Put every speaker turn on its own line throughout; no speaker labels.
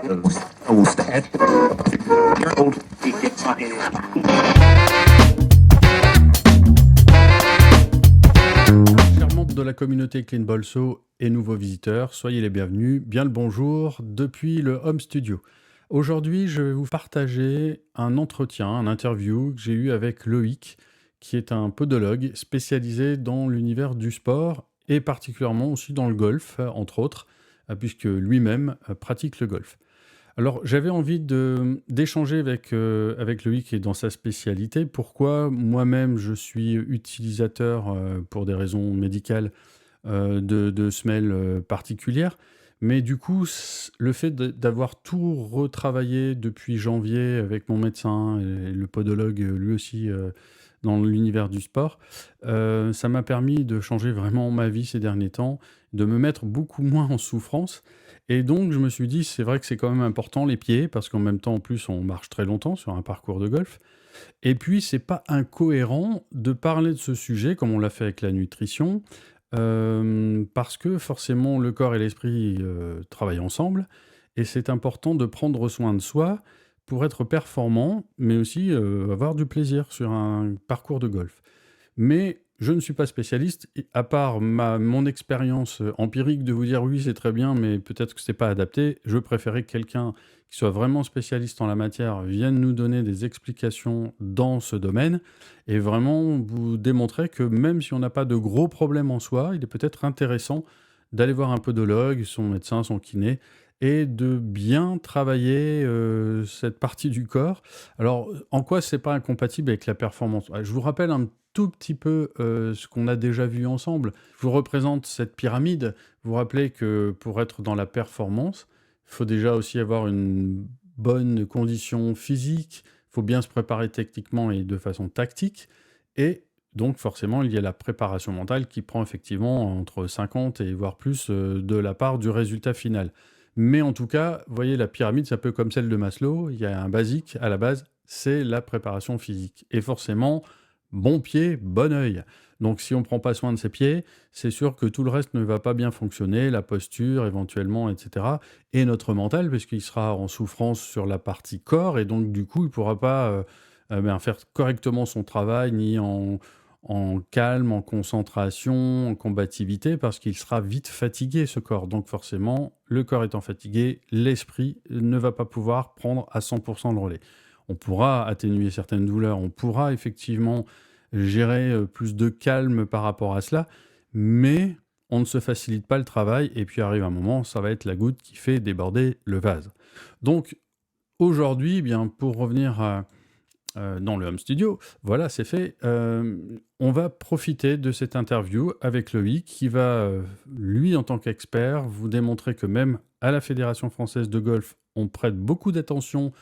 Chers membres de la communauté Clean Bolso et nouveaux visiteurs, soyez les bienvenus, bien le bonjour depuis le Home Studio. Aujourd'hui, je vais vous partager un entretien, un interview que j'ai eu avec Loïc, qui est un podologue spécialisé dans l'univers du sport et particulièrement aussi dans le golf, entre autres, puisque lui-même pratique le golf. Alors, j'avais envie d'échanger avec Loïc qui est dans sa spécialité. Pourquoi moi-même je suis utilisateur pour des raisons médicales de semelles particulières. Mais du coup, le fait d'avoir tout retravaillé depuis janvier avec mon médecin et le podologue lui aussi dans l'univers du sport, ça m'a permis de changer vraiment ma vie ces derniers temps, de me mettre beaucoup moins en souffrance. Et donc, je me suis dit, c'est vrai que c'est quand même important les pieds, parce qu'en même temps, en plus, on marche très longtemps sur un parcours de golf. Et puis, c'est pas incohérent de parler de ce sujet, comme on l'a fait avec la nutrition, parce que forcément, le corps et l'esprit travaillent ensemble, et c'est important de prendre soin de soi pour être performant, mais aussi avoir du plaisir sur un parcours de golf. Mais je ne suis pas spécialiste, et à part mon expérience empirique de vous dire oui, c'est très bien, mais peut-être que c'est pas adapté. Je préférais que quelqu'un qui soit vraiment spécialiste en la matière vienne nous donner des explications dans ce domaine et vraiment vous démontrer que même si on n'a pas de gros problèmes en soi, il est peut-être intéressant d'aller voir un podologue, son médecin, son kiné, et de bien travailler cette partie du corps. Alors, en quoi c'est pas incompatible avec la performance? Je vous rappelle un tout petit peu ce qu'on a déjà vu ensemble. Je vous représente cette pyramide. Vous vous rappelez que pour être dans la performance, il faut déjà aussi avoir une bonne condition physique, il faut bien se préparer techniquement et de façon tactique, et donc forcément il y a la préparation mentale qui prend effectivement entre 50 et voire plus de la part du résultat final. Mais en tout cas, vous voyez, la pyramide, c'est un peu comme celle de Maslow. Il y a un basique à la base, c'est la préparation physique. Et forcément, bon pied, bon œil. Donc si on ne prend pas soin de ses pieds, c'est sûr que tout le reste ne va pas bien fonctionner, la posture éventuellement, etc. Et notre mental, parce qu'il sera en souffrance sur la partie corps, et donc du coup, il ne pourra pas faire correctement son travail, ni en calme, en concentration, en combativité, parce qu'il sera vite fatigué, ce corps. Donc forcément, le corps étant fatigué, l'esprit ne va pas pouvoir prendre à 100% le relais. On pourra atténuer certaines douleurs, on pourra effectivement gérer plus de calme par rapport à cela, mais on ne se facilite pas le travail, et puis arrive un moment, ça va être la goutte qui fait déborder le vase. Donc aujourd'hui, eh bien, pour revenir dans le home studio, voilà, c'est fait. On va profiter de cette interview avec Loïc qui va, lui, en tant qu'expert, vous démontrer que même à la Fédération française de golf, on prête beaucoup d'attention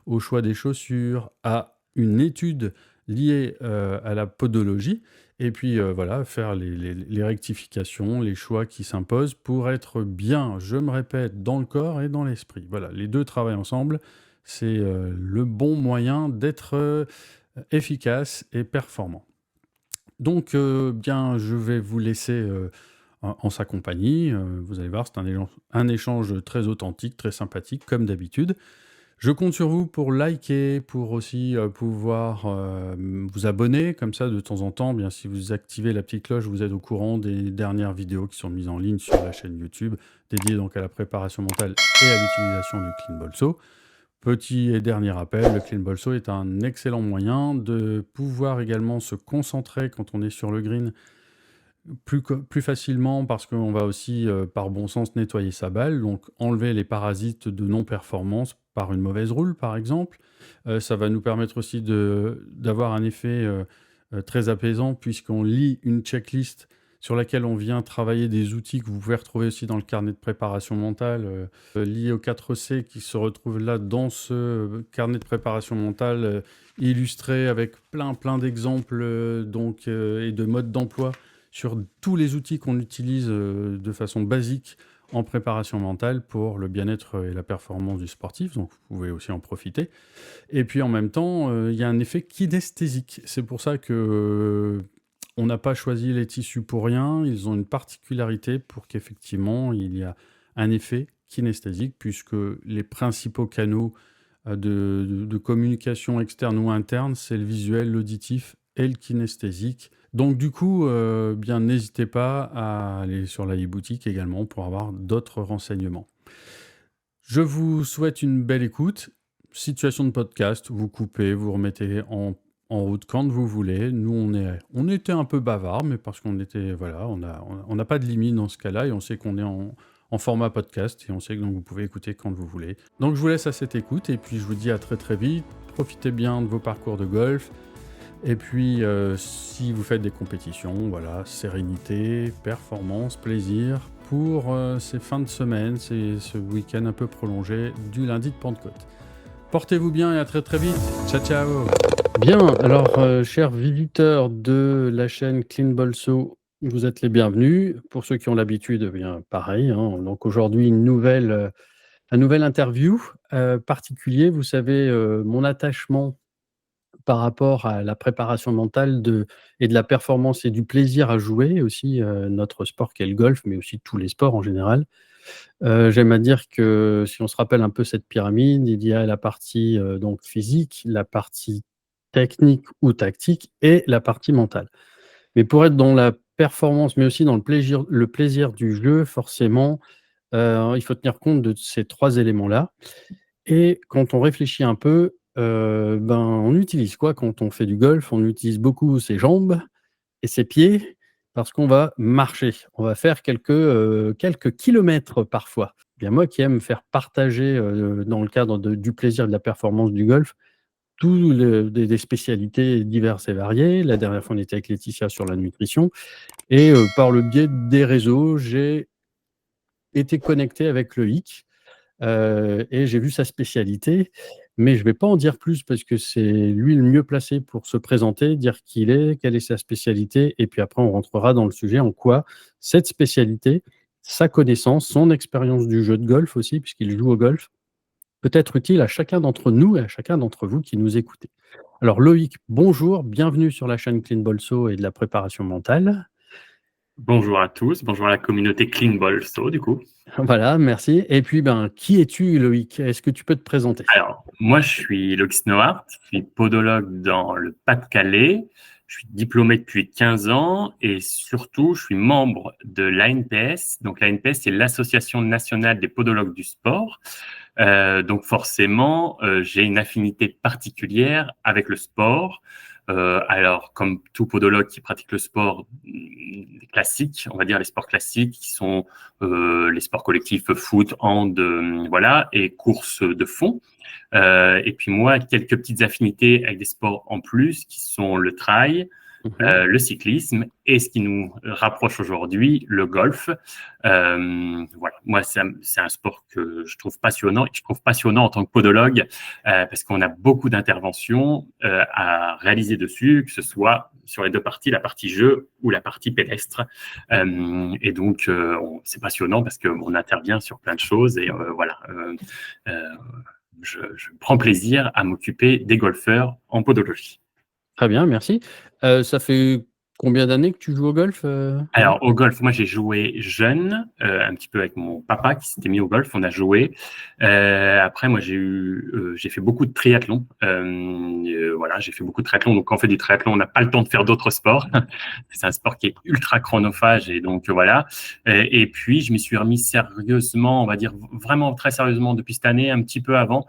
au choix des chaussures, à une étude liée à la podologie, et puis voilà, faire les rectifications, les choix qui s'imposent pour être bien, je me répète, dans le corps et dans l'esprit. Voilà, les deux travaillent ensemble. C'est le bon moyen d'être efficace et performant. Donc, bien, je vais vous laisser en sa compagnie. Vous allez voir, c'est un échange très authentique, très sympathique, comme d'habitude. Je compte sur vous pour liker, pour aussi pouvoir vous abonner, comme ça de temps en temps, bien si vous activez la petite cloche, vous êtes au courant des dernières vidéos qui sont mises en ligne sur la chaîne YouTube, dédiée donc à la préparation mentale et à l'utilisation du Clean Bolso. Petit et dernier rappel, le Clean Bolso est un excellent moyen de pouvoir également se concentrer quand on est sur le green plus facilement, parce qu'on va aussi, par bon sens, nettoyer sa balle, donc enlever les parasites de non-performance par une mauvaise roule, par exemple. Ça va nous permettre aussi d'avoir un effet très apaisant, puisqu'on lit une checklist sur laquelle on vient travailler des outils que vous pouvez retrouver aussi dans le carnet de préparation mentale, liés aux 4 C qui se retrouvent là dans ce carnet de préparation mentale, illustré avec plein d'exemples et de modes d'emploi sur tous les outils qu'on utilise de façon basique en préparation mentale pour le bien-être et la performance du sportif, donc vous pouvez aussi en profiter. Et puis en même temps, il y a un effet kinesthésique. C'est pour ça que on n'a pas choisi les tissus pour rien, ils ont une particularité pour qu'effectivement il y a un effet kinesthésique, puisque les principaux canaux de communication externe ou interne, c'est le visuel, l'auditif et le kinesthésique. Donc du coup, bien n'hésitez pas à aller sur la e-boutique également pour avoir d'autres renseignements. Je vous souhaite une belle écoute. Situation de podcast, vous coupez, vous remettez en route quand vous voulez. Nous, on était un peu bavard, mais parce qu'on était, voilà, on n'a pas de limite dans ce cas-là et on sait qu'on est en format podcast et on sait que donc vous pouvez écouter quand vous voulez. Donc je vous laisse à cette écoute et puis je vous dis à très très vite. Profitez bien de vos parcours de golf. Et puis, si vous faites des compétitions, voilà, sérénité, performance, plaisir pour ces fins de semaine, ce week-end un peu prolongé du lundi de Pentecôte. Portez-vous bien et à très très vite. Ciao, ciao. Bien, alors, chers visiteurs de la chaîne Clean Bolso, vous êtes les bienvenus. Pour ceux qui ont l'habitude, eh bien pareil, hein. Donc aujourd'hui, un nouvelle interview particulier. Vous savez, mon attachement par rapport à la préparation mentale et de la performance et du plaisir à jouer aussi, notre sport qui est le golf, mais aussi tous les sports en général. J'aime à dire que si on se rappelle un peu cette pyramide, il y a la partie, donc physique, la partie technique ou tactique et la partie mentale. Mais pour être dans la performance, mais aussi dans le plaisir du jeu, forcément, il faut tenir compte de ces 3 éléments-là. Et quand on réfléchit un peu, ben, on utilise quoi quand on fait du golf? On utilise beaucoup ses jambes et ses pieds parce qu'on va marcher. On va faire quelques kilomètres parfois. Bien moi qui aime faire partager, dans le cadre du plaisir et de la performance du golf, des spécialités diverses et variées. La dernière fois, on était avec Laetitia sur la nutrition et par le biais des réseaux, j'ai été connecté avec Loïc. Et j'ai vu sa spécialité, mais je ne vais pas en dire plus parce que c'est lui le mieux placé pour se présenter, dire qui il est, quelle est sa spécialité et puis après on rentrera dans le sujet en quoi cette spécialité, sa connaissance, son expérience du jeu de golf aussi puisqu'il joue au golf, peut être utile à chacun d'entre nous et à chacun d'entre vous qui nous écoutez. Alors Loïc, bonjour, bienvenue sur la chaîne Clean Bolso et de la préparation mentale.
Bonjour à tous, bonjour à la communauté Clean Bolso du coup.
Voilà, merci. Et puis, ben, qui es-tu, Loïc? Est-ce que tu peux te présenter?
Alors, moi je suis Loïc Snohart, je suis podologue dans le Pas-de-Calais, je suis diplômé depuis 15 ans et surtout je suis membre de l'ANPS. Donc l'ANPS c'est l'Association nationale des podologues du sport. Donc forcément, j'ai une affinité particulière avec le sport. Alors, comme tout podologue qui pratique le sport classique, on va dire les sports classiques qui sont les sports collectifs foot, hand, voilà, et course de fond. Et puis moi, quelques petites affinités avec des sports en plus qui sont le trail, le cyclisme et ce qui nous rapproche aujourd'hui, le golf. Voilà, moi c'est un sport que je trouve passionnant et que je trouve passionnant en tant que podologue parce qu'on a beaucoup d'interventions à réaliser dessus, que ce soit sur les deux parties, la partie jeu ou la partie pédestre. Et donc c'est passionnant parce qu'on intervient sur plein de choses et voilà. Je prends plaisir à m'occuper des golfeurs en podologie.
Très bien, merci. Ça fait combien d'années que tu joues au golf, Loïc?
Alors, au golf, moi, j'ai joué jeune, un petit peu avec mon papa qui s'était mis au golf. On a joué. Après, moi, j'ai fait beaucoup de triathlon. Voilà, j'ai fait beaucoup de triathlon. Donc, quand on fait du triathlon, on n'a pas le temps de faire d'autres sports. C'est un sport qui est ultra chronophage et donc voilà. Et puis, je m'y suis remis sérieusement, on va dire vraiment très sérieusement depuis cette année, un petit peu avant,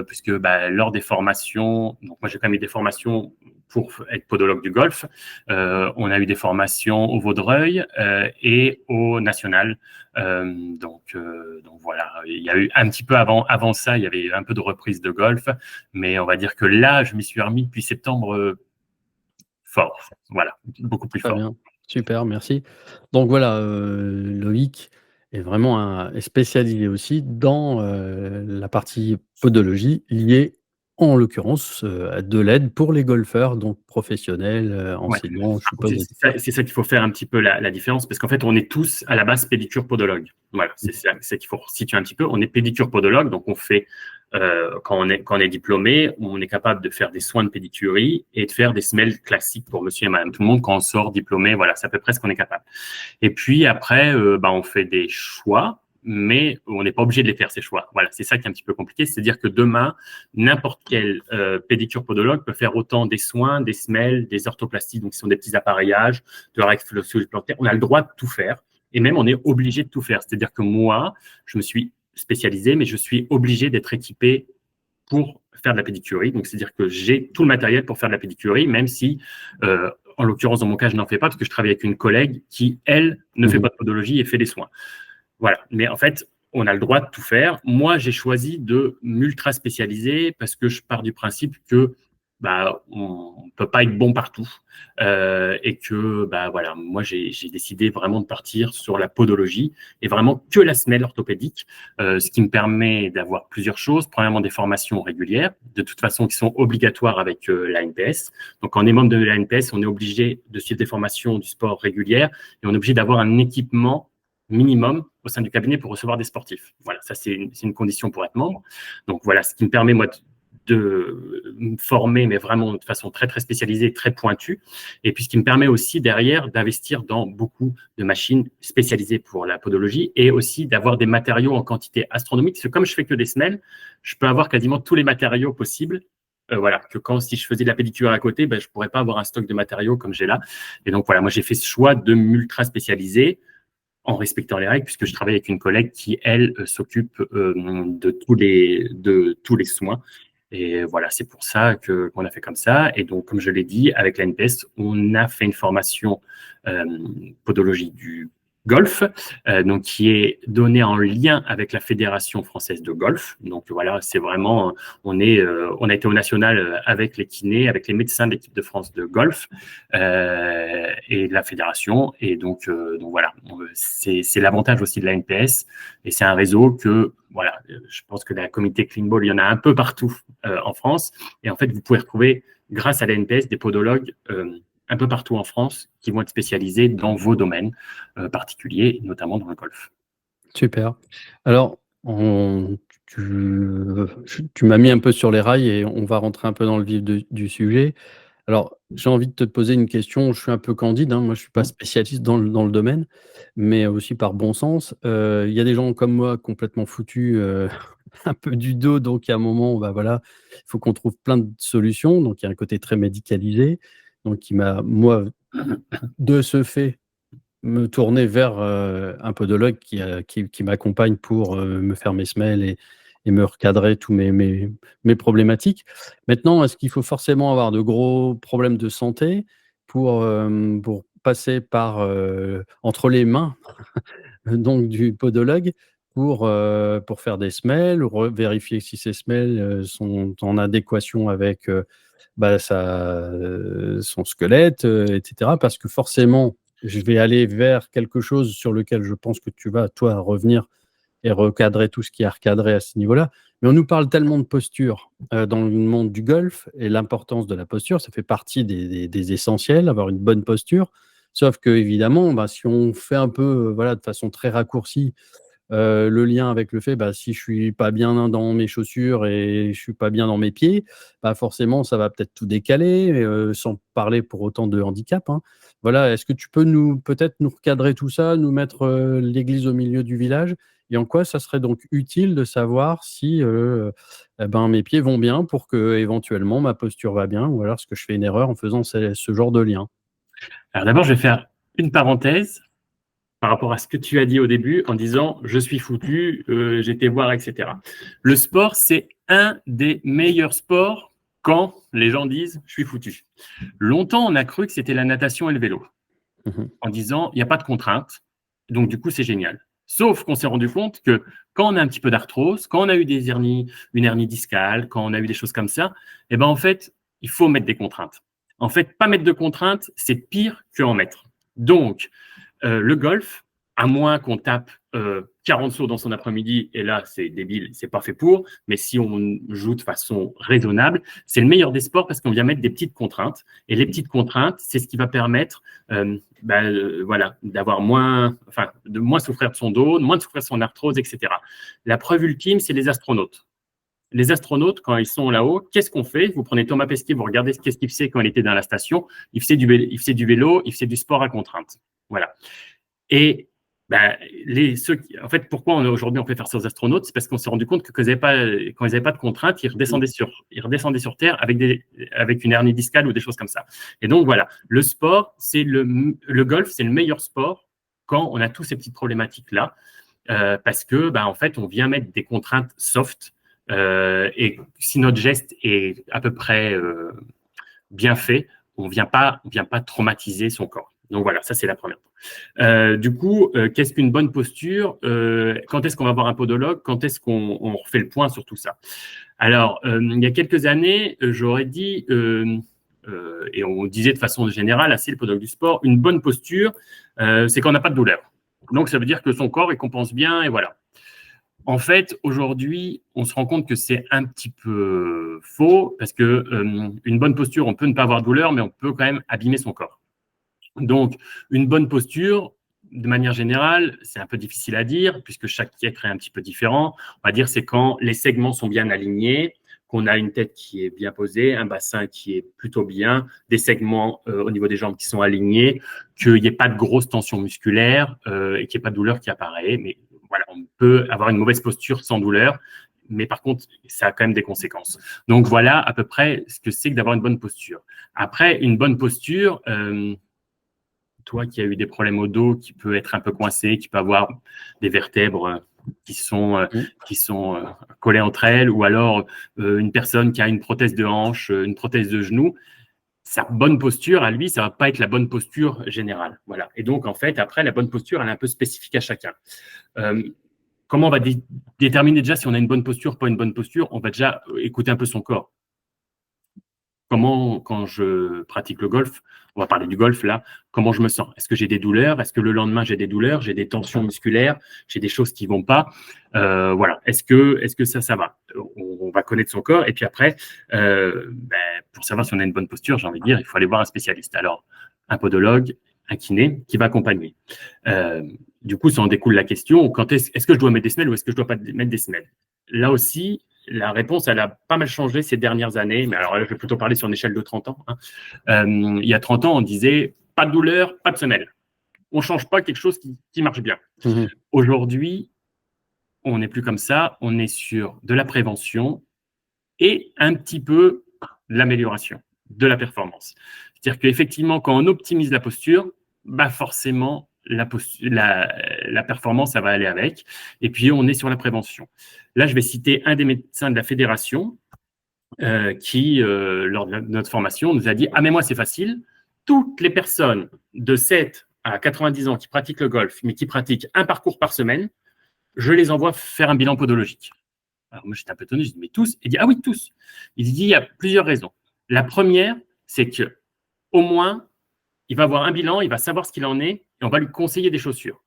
puisque lors des formations, donc moi, j'ai quand même eu des formations pour être podologue du golf. On a eu des formations au Vaudreuil et au National. Donc voilà, il y a eu un petit peu avant ça, il y avait un peu de reprise de golf, mais on va dire que là, je m'y suis remis depuis septembre fort. Voilà, beaucoup plus
Très
fort.
bien, super, merci. Donc voilà, Loïc est spécialisé aussi dans, la partie podologie liée, en l'occurrence, à de l'aide pour les golfeurs, donc professionnels,
Ouais.
enseignants, je suppose et
C'est ça qu'il faut faire un petit peu la différence, parce qu'en fait, on est tous à la base pédicure podologue. Voilà, c'est ça qu'il faut situer un petit peu. On est pédicure podologue, donc on fait quand on est diplômé, on est capable de faire des soins de pédicurie et de faire des semelles classiques pour monsieur et madame tout le monde quand on sort diplômé. Voilà, c'est à peu près ce qu'on est capable. Et puis après, on fait des choix mais on n'est pas obligé de les faire, ces choix. Voilà, c'est ça qui est un petit peu compliqué. C'est-à-dire que demain, n'importe quel pédicure podologue peut faire autant des soins, des semelles, des orthoplasties, donc ce sont des petits appareillages, de réflexologie plantaire. On a le droit de tout faire. Et même, on est obligé de tout faire. C'est-à-dire que moi, je me suis spécialisé, mais je suis obligé d'être équipé pour faire de la pédicurie. Donc, c'est-à-dire que j'ai tout le matériel pour faire de la pédicurie, même si, en l'occurrence, dans mon cas, je n'en fais pas parce que je travaille avec une collègue qui, elle, ne fait pas de podologie et fait des soins. Voilà. Mais en fait, on a le droit de tout faire. Moi, j'ai choisi de m'ultra spécialiser parce que je pars du principe que on ne peut pas être bon partout et que voilà, moi j'ai décidé vraiment de partir sur la podologie et vraiment que la semelle orthopédique, ce qui me permet d'avoir plusieurs choses. Premièrement, des formations régulières, de toute façon qui sont obligatoires avec l'ANPS. Donc, quand on est membre de l'ANPS, on est obligé de suivre des formations du sport régulières et on est obligé d'avoir un équipement minimum au sein du cabinet pour recevoir des sportifs. Voilà, ça c'est une condition pour être membre. Donc voilà, ce qui me permet moi de me former, mais vraiment de façon très, très spécialisée, très pointue. Et puis, ce qui me permet aussi derrière d'investir dans beaucoup de machines spécialisées pour la podologie et aussi d'avoir des matériaux en quantité astronomique. Parce que comme je fais que des semelles, je peux avoir quasiment tous les matériaux possibles. Voilà, que si je faisais de la pédicure à côté, je pourrais pas avoir un stock de matériaux comme j'ai là. Et donc, voilà, moi, j'ai fait ce choix de m'ultra spécialiser en respectant les règles, puisque je travaille avec une collègue qui, elle, s'occupe de tous les soins. Et voilà, c'est pour ça qu'on a fait comme ça. Et donc, comme je l'ai dit, avec la NPS, on a fait une formation podologie du golf, donc qui est donnée en lien avec la Fédération française de golf. Donc voilà, c'est vraiment, on a été au national avec les kinés, avec les médecins de l'équipe de France de golf et la fédération. Et donc voilà, c'est l'avantage aussi de la NPS. Et c'est un réseau que voilà, je pense que la comité Clean Ball, il y en a un peu partout en France. Et en fait, vous pouvez retrouver, grâce à la NPS, des podologues un peu partout en France qui vont être spécialisés dans vos domaines particuliers, notamment dans le golf.
Super. Alors, tu m'as mis un peu sur les rails et on va rentrer un peu dans le vif du sujet. Alors, j'ai envie de te poser une question, je suis un peu candide, hein, moi je ne suis pas spécialiste dans le domaine, mais aussi par bon sens. Il y a des gens comme moi complètement foutus un peu du dos, donc à un moment, voilà, il faut qu'on trouve plein de solutions. Donc il y a un côté très médicalisé, donc qui m'a, moi, de ce fait, me tourner vers un podologue qui m'accompagne pour me faire mes semelles et me recadrer tous mes problématiques. Maintenant, est-ce qu'il faut forcément avoir de gros problèmes de santé pour passer par entre les mains donc du podologue pour faire des semelles, vérifier si ces semelles sont en adéquation avec son squelette, etc. Parce que forcément, je vais aller vers quelque chose sur lequel je pense que tu vas, toi, revenir et recadrer tout ce qui est à recadrer à ce niveau-là. Mais on nous parle tellement de posture dans le monde du golf et l'importance de la posture, ça fait partie des essentiels, avoir une bonne posture. Sauf que, évidemment, si on fait un peu, voilà, de façon très raccourcie, le lien avec le fait, si je suis pas bien dans mes chaussures et je suis pas bien dans mes pieds, forcément, ça va peut-être tout décaler, sans parler pour autant de handicap, hein. Voilà, est-ce que tu peux peut-être nous recadrer tout ça, nous mettre, l'église au milieu du village? Et en quoi ça serait donc utile de savoir si, mes pieds vont bien pour que éventuellement ma posture va bien ou alors est-ce que je fais une erreur en faisant ce genre de lien?
Alors d'abord, je vais faire une parenthèse par rapport à ce que tu as dit au début en disant « je suis foutu, j'étais voir, etc. » Le sport, c'est un des meilleurs sports quand les gens disent « je suis foutu ». Longtemps, on a cru que c'était la natation et le vélo en disant « il n'y a pas de contrainte, donc du coup, c'est génial ». Sauf qu'on s'est rendu compte que quand on a un petit peu d'arthrose, quand on a eu une hernie discale, quand on a eu des choses comme ça, en fait, il faut mettre des contraintes. En fait, pas mettre de contraintes, c'est pire qu'en mettre. Donc, le golf, à moins qu'on tape 40 sauts dans son après-midi, et là, c'est débile, c'est pas fait pour, mais si on joue de façon raisonnable, c'est le meilleur des sports parce qu'on vient mettre des petites contraintes. Et les petites contraintes, c'est ce qui va permettre voilà, de moins souffrir de son dos, de moins souffrir de son arthrose, etc. La preuve ultime, c'est les astronautes. Les astronautes, quand ils sont là-haut, qu'est-ce qu'on fait? Vous prenez Thomas Pesquet, vous regardez qu'est-ce qu'il faisait quand il était dans la station. Il faisait du vélo, il faisait du sport à contrainte. Voilà. Et Ben, en fait, pourquoi aujourd'hui on peut faire ça aux astronautes, c'est parce qu'on s'est rendu compte que quand ils n'avaient pas de contraintes, ils redescendaient sur Terre avec une hernie discale ou des choses comme ça. Et donc voilà, le sport, le golf, c'est le meilleur sport quand on a tous ces petites problématiques là, parce que ben, en fait, on vient mettre des contraintes soft, et si notre geste est à peu près bien fait, on vient pas traumatiser son corps. Donc voilà, ça c'est la première. Du coup, qu'est-ce qu'une bonne posture? Quand est-ce qu'on va voir un podologue? Quand est-ce qu'on refait le point sur tout ça? Alors, il y a quelques années, j'aurais dit, et on disait de façon générale, assez le podologue du sport, une bonne posture, c'est quand on n'a pas de douleur. Donc, ça veut dire que son corps, il compense bien, et voilà. En fait, aujourd'hui, on se rend compte que c'est un petit peu faux, parce que une bonne posture, on peut ne pas avoir de douleur, mais on peut quand même abîmer son corps. Donc, une bonne posture, de manière générale, c'est un peu difficile à dire, puisque chaque être est un petit peu différent. On va dire c'est quand les segments sont bien alignés, qu'on a une tête qui est bien posée, un bassin qui est plutôt bien, des segments au niveau des jambes qui sont alignés, qu'il n'y ait pas de grosse tension musculaire et qu'il n'y ait pas de douleur qui apparaît. Mais voilà, on peut avoir une mauvaise posture sans douleur, mais par contre, ça a quand même des conséquences. Donc voilà à peu près ce que c'est que d'avoir une bonne posture. Après, une bonne posture, toi qui as eu des problèmes au dos, qui peut être un peu coincé, qui peut avoir des vertèbres qui sont collées entre elles, ou alors une personne qui a une prothèse de hanche, une prothèse de genou, sa bonne posture, à lui, ça va pas être la bonne posture générale. Voilà. Et donc, en fait, après, la bonne posture, elle est un peu spécifique à chacun. Comment on va déterminer déjà si on a une bonne posture, pas une bonne posture? On va déjà écouter un peu son corps. Comment, quand je pratique le golf, on va parler du golf là, comment je me sens? Est-ce que j'ai des douleurs? Est-ce que le lendemain j'ai des douleurs? J'ai des tensions musculaires? J'ai des choses qui vont pas? Voilà. Est-ce que ça va? On va connaître son corps et puis après, pour savoir si on a une bonne posture, j'ai envie de dire, il faut aller voir un spécialiste. Alors, un podologue, un kiné qui va accompagner. Du coup, ça en découle la question, est-ce que je dois mettre des semelles ou est-ce que je dois pas mettre des semelles? Là aussi, la réponse, elle a pas mal changé ces dernières années, mais alors là, je vais plutôt parler sur une échelle de 30 ans. Il y a 30 ans, on disait pas de douleur, pas de semelle. On ne change pas quelque chose qui marche bien. Mmh. Aujourd'hui, on n'est plus comme ça. On est sur de la prévention et un petit peu l'amélioration de la performance. C'est-à-dire qu'effectivement, quand on optimise la posture, bah forcément, la performance, ça va aller avec. Et puis, on est sur la prévention. Là, je vais citer un des médecins de la fédération qui, lors de notre formation, nous a dit « Ah, mais moi, c'est facile. Toutes les personnes de 7 à 90 ans qui pratiquent le golf, mais qui pratiquent un parcours par semaine, je les envoie faire un bilan podologique. » Alors, moi, j'étais un peu étonné. Je dis « Mais tous ?» Il dit « Ah oui, tous. » Il dit « Il y a plusieurs raisons. La première, c'est que au moins, il va avoir un bilan, il va savoir ce qu'il en est et on va lui conseiller des chaussures.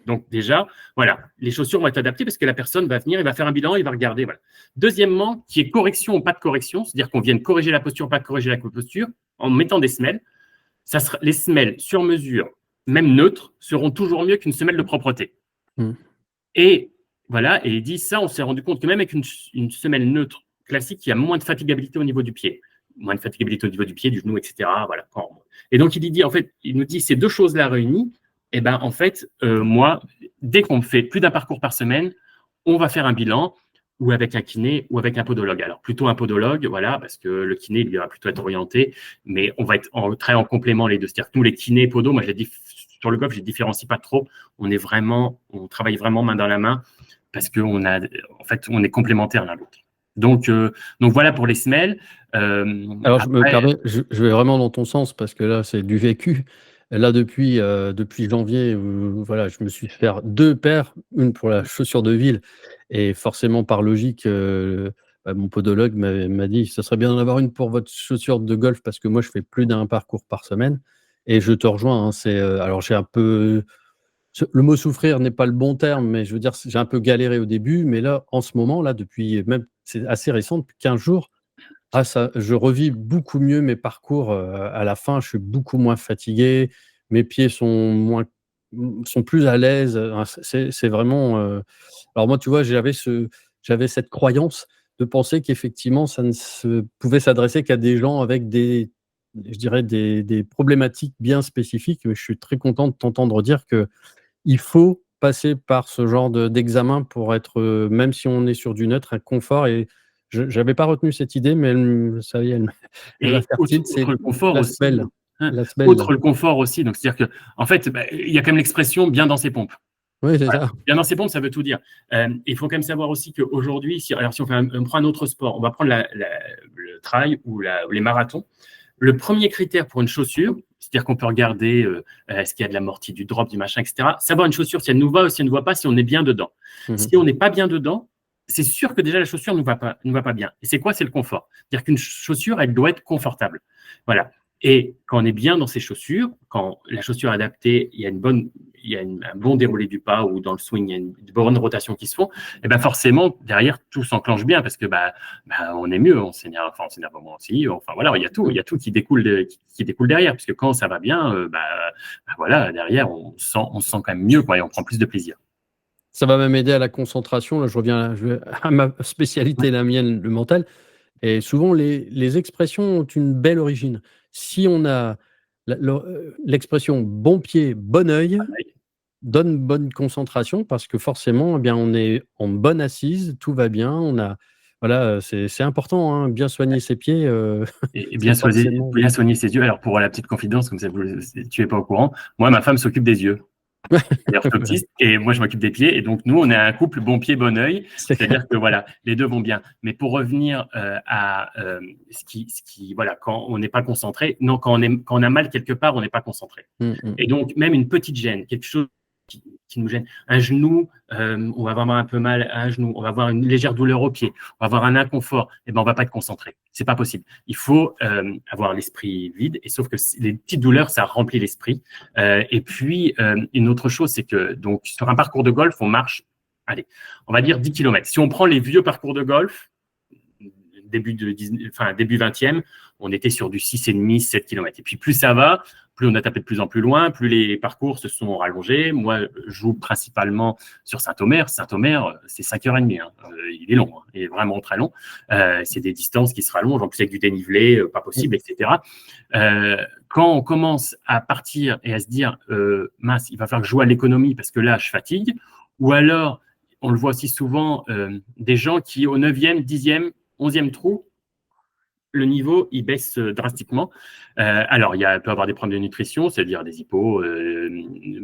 Donc déjà, voilà, les chaussures vont être adaptées parce que la personne va venir, il va faire un bilan, il va regarder. Voilà. Deuxièmement, qu'il y ait correction ou pas de correction, c'est-à-dire qu'on vienne corriger la posture ou pas corriger la posture en mettant des semelles. Les semelles sur mesure, même neutres, seront toujours mieux qu'une semelle de propreté. Et voilà, et il dit ça, on s'est rendu compte que même avec une semelle neutre classique, il y a moins de fatigabilité au niveau du pied. Moins de fatigabilité au niveau du pied, du genou, etc. Voilà. Et donc, il nous dit ces deux choses-là réunies, et ben en fait, moi, dès qu'on fait plus d'un parcours par semaine, on va faire un bilan ou avec un kiné ou avec un podologue. Alors, plutôt un podologue, voilà, parce que le kiné, lui, va plutôt être orienté, mais on va être très en complément les deux. C'est-à-dire que nous, les kinés, podo, moi, sur le golf, je ne différencie pas trop. On travaille vraiment main dans la main parce qu'on on est complémentaires l'un l'autre. Donc voilà pour les semelles.
Alors, je me permets, je vais vraiment dans ton sens parce que là, c'est du vécu. Là, depuis janvier, voilà, je me suis fait faire 2 paires, une pour la chaussure de ville et forcément par logique, mon podologue m'a dit: «Ça serait bien d'en avoir une pour votre chaussure de golf» parce que moi, je fais plus d'un parcours par semaine et je te rejoins, hein, alors j'ai un peu le mot souffrir n'est pas le bon terme, mais je veux dire, j'ai un peu galéré au début, mais là, en ce moment, là, depuis même c'est assez récent, depuis 15 jours, ça je revis beaucoup mieux mes parcours, à la fin, je suis beaucoup moins fatigué, mes pieds sont plus à l'aise, c'est vraiment, alors moi, tu vois, j'avais cette croyance de penser qu'effectivement, ça ne pouvait s'adresser qu'à des gens avec je dirais des problématiques bien spécifiques, mais je suis très content de t'entendre dire qu'il faut passer par ce genre d'examen pour être, même si on est sur du neutre, un confort et je n'avais pas retenu cette idée, mais ça y est, elle va
Et
faire tilt, c'est
outre le confort
la
aussi,
semelle.
hein,
La semelle, là.
outre le confort aussi, donc c'est-à-dire que, en fait, il y a quand même l'expression bien dans ses pompes.
Oui, c'est
Voilà.
ça.
Bien dans ses pompes, ça veut tout dire. Il faut quand même savoir aussi qu'aujourd'hui, alors si on prend un autre sport, on va prendre le trail ou les marathons. Le premier critère pour une chaussure, c'est-à-dire qu'on peut regarder est-ce qu'il y a de l'amorti, du drop, du machin, etc. Savoir une chaussure si elle nous va ou si elle ne nous va pas, si on est bien dedans.
Mmh.
Si on n'est pas bien dedans, c'est sûr que déjà la chaussure ne va pas bien. Et c'est quoi? C'est le confort. C'est-à-dire qu'une chaussure, elle doit être confortable. Voilà. Et quand on est bien dans ses chaussures, quand la chaussure est adaptée, il y a un bon déroulé du pas ou dans le swing, il y a une bonne rotation qui se font, et ben forcément, derrière, tout s'enclenche bien parce que on est mieux, on s'énerve moins aussi. Enfin voilà, il y a tout qui découle, qui découle derrière, puisque quand ça va bien, voilà, derrière, on se sent quand même mieux, quoi, et on prend plus de plaisir.
Ça va même aider à la concentration. Là, je reviens à ma spécialité, la mienne, le mental. Et souvent, les expressions ont une belle origine. Si on a l'expression «bon pied, bon œil», donne bonne concentration parce que forcément, eh bien, on est en bonne assise, tout va bien, on a voilà, c'est important, hein, bien soigner ses pieds,
Et
c'est forcément
bien soigner ses yeux. Alors, pour la petite confidence, comme ça, tu es pas au courant, moi, ma femme s'occupe des yeux. Elle est orthoptiste et moi, je m'occupe des pieds. Et donc, nous, on est un couple bon pied, bon oeil.
c'est
C'est-à-dire que voilà, les deux vont bien. Mais pour revenir à voilà, quand on n'est pas concentré, non, quand on a mal quelque part, on n'est pas concentré.
mmh mh.
Et donc, même une petite gêne, quelque chose qui nous gêne, un genou, on va avoir un peu mal à un genou, on va avoir une légère douleur au pied, on va avoir un inconfort, et ben on va pas être concentré. C'est pas possible. Il faut avoir l'esprit vide, et sauf que les petites douleurs, ça remplit l'esprit. Et puis, une autre chose, c'est que donc sur un parcours de golf, on marche, allez, on va dire 10 km. Si on prend les vieux parcours de golf, début 20e, on était sur du 6,5, 7 km. Et puis plus ça va, plus on a tapé de plus en plus loin, plus les parcours se sont rallongés. Moi, je joue principalement sur Saint-Omer. Saint-Omer, c'est 5h30. Hein. Il est long, hein. Il est vraiment très long. C'est des distances qui se rallongent, en plus avec du dénivelé, pas possible, etc. Quand on commence à partir et à se dire, mince, il va falloir que je joue à l'économie parce que là, je fatigue, ou alors, on le voit aussi souvent, des gens qui, au 9e, 10e, 11e trou, le niveau, il baisse drastiquement. Alors, il peut y avoir des problèmes de nutrition, c'est-à-dire des hypos,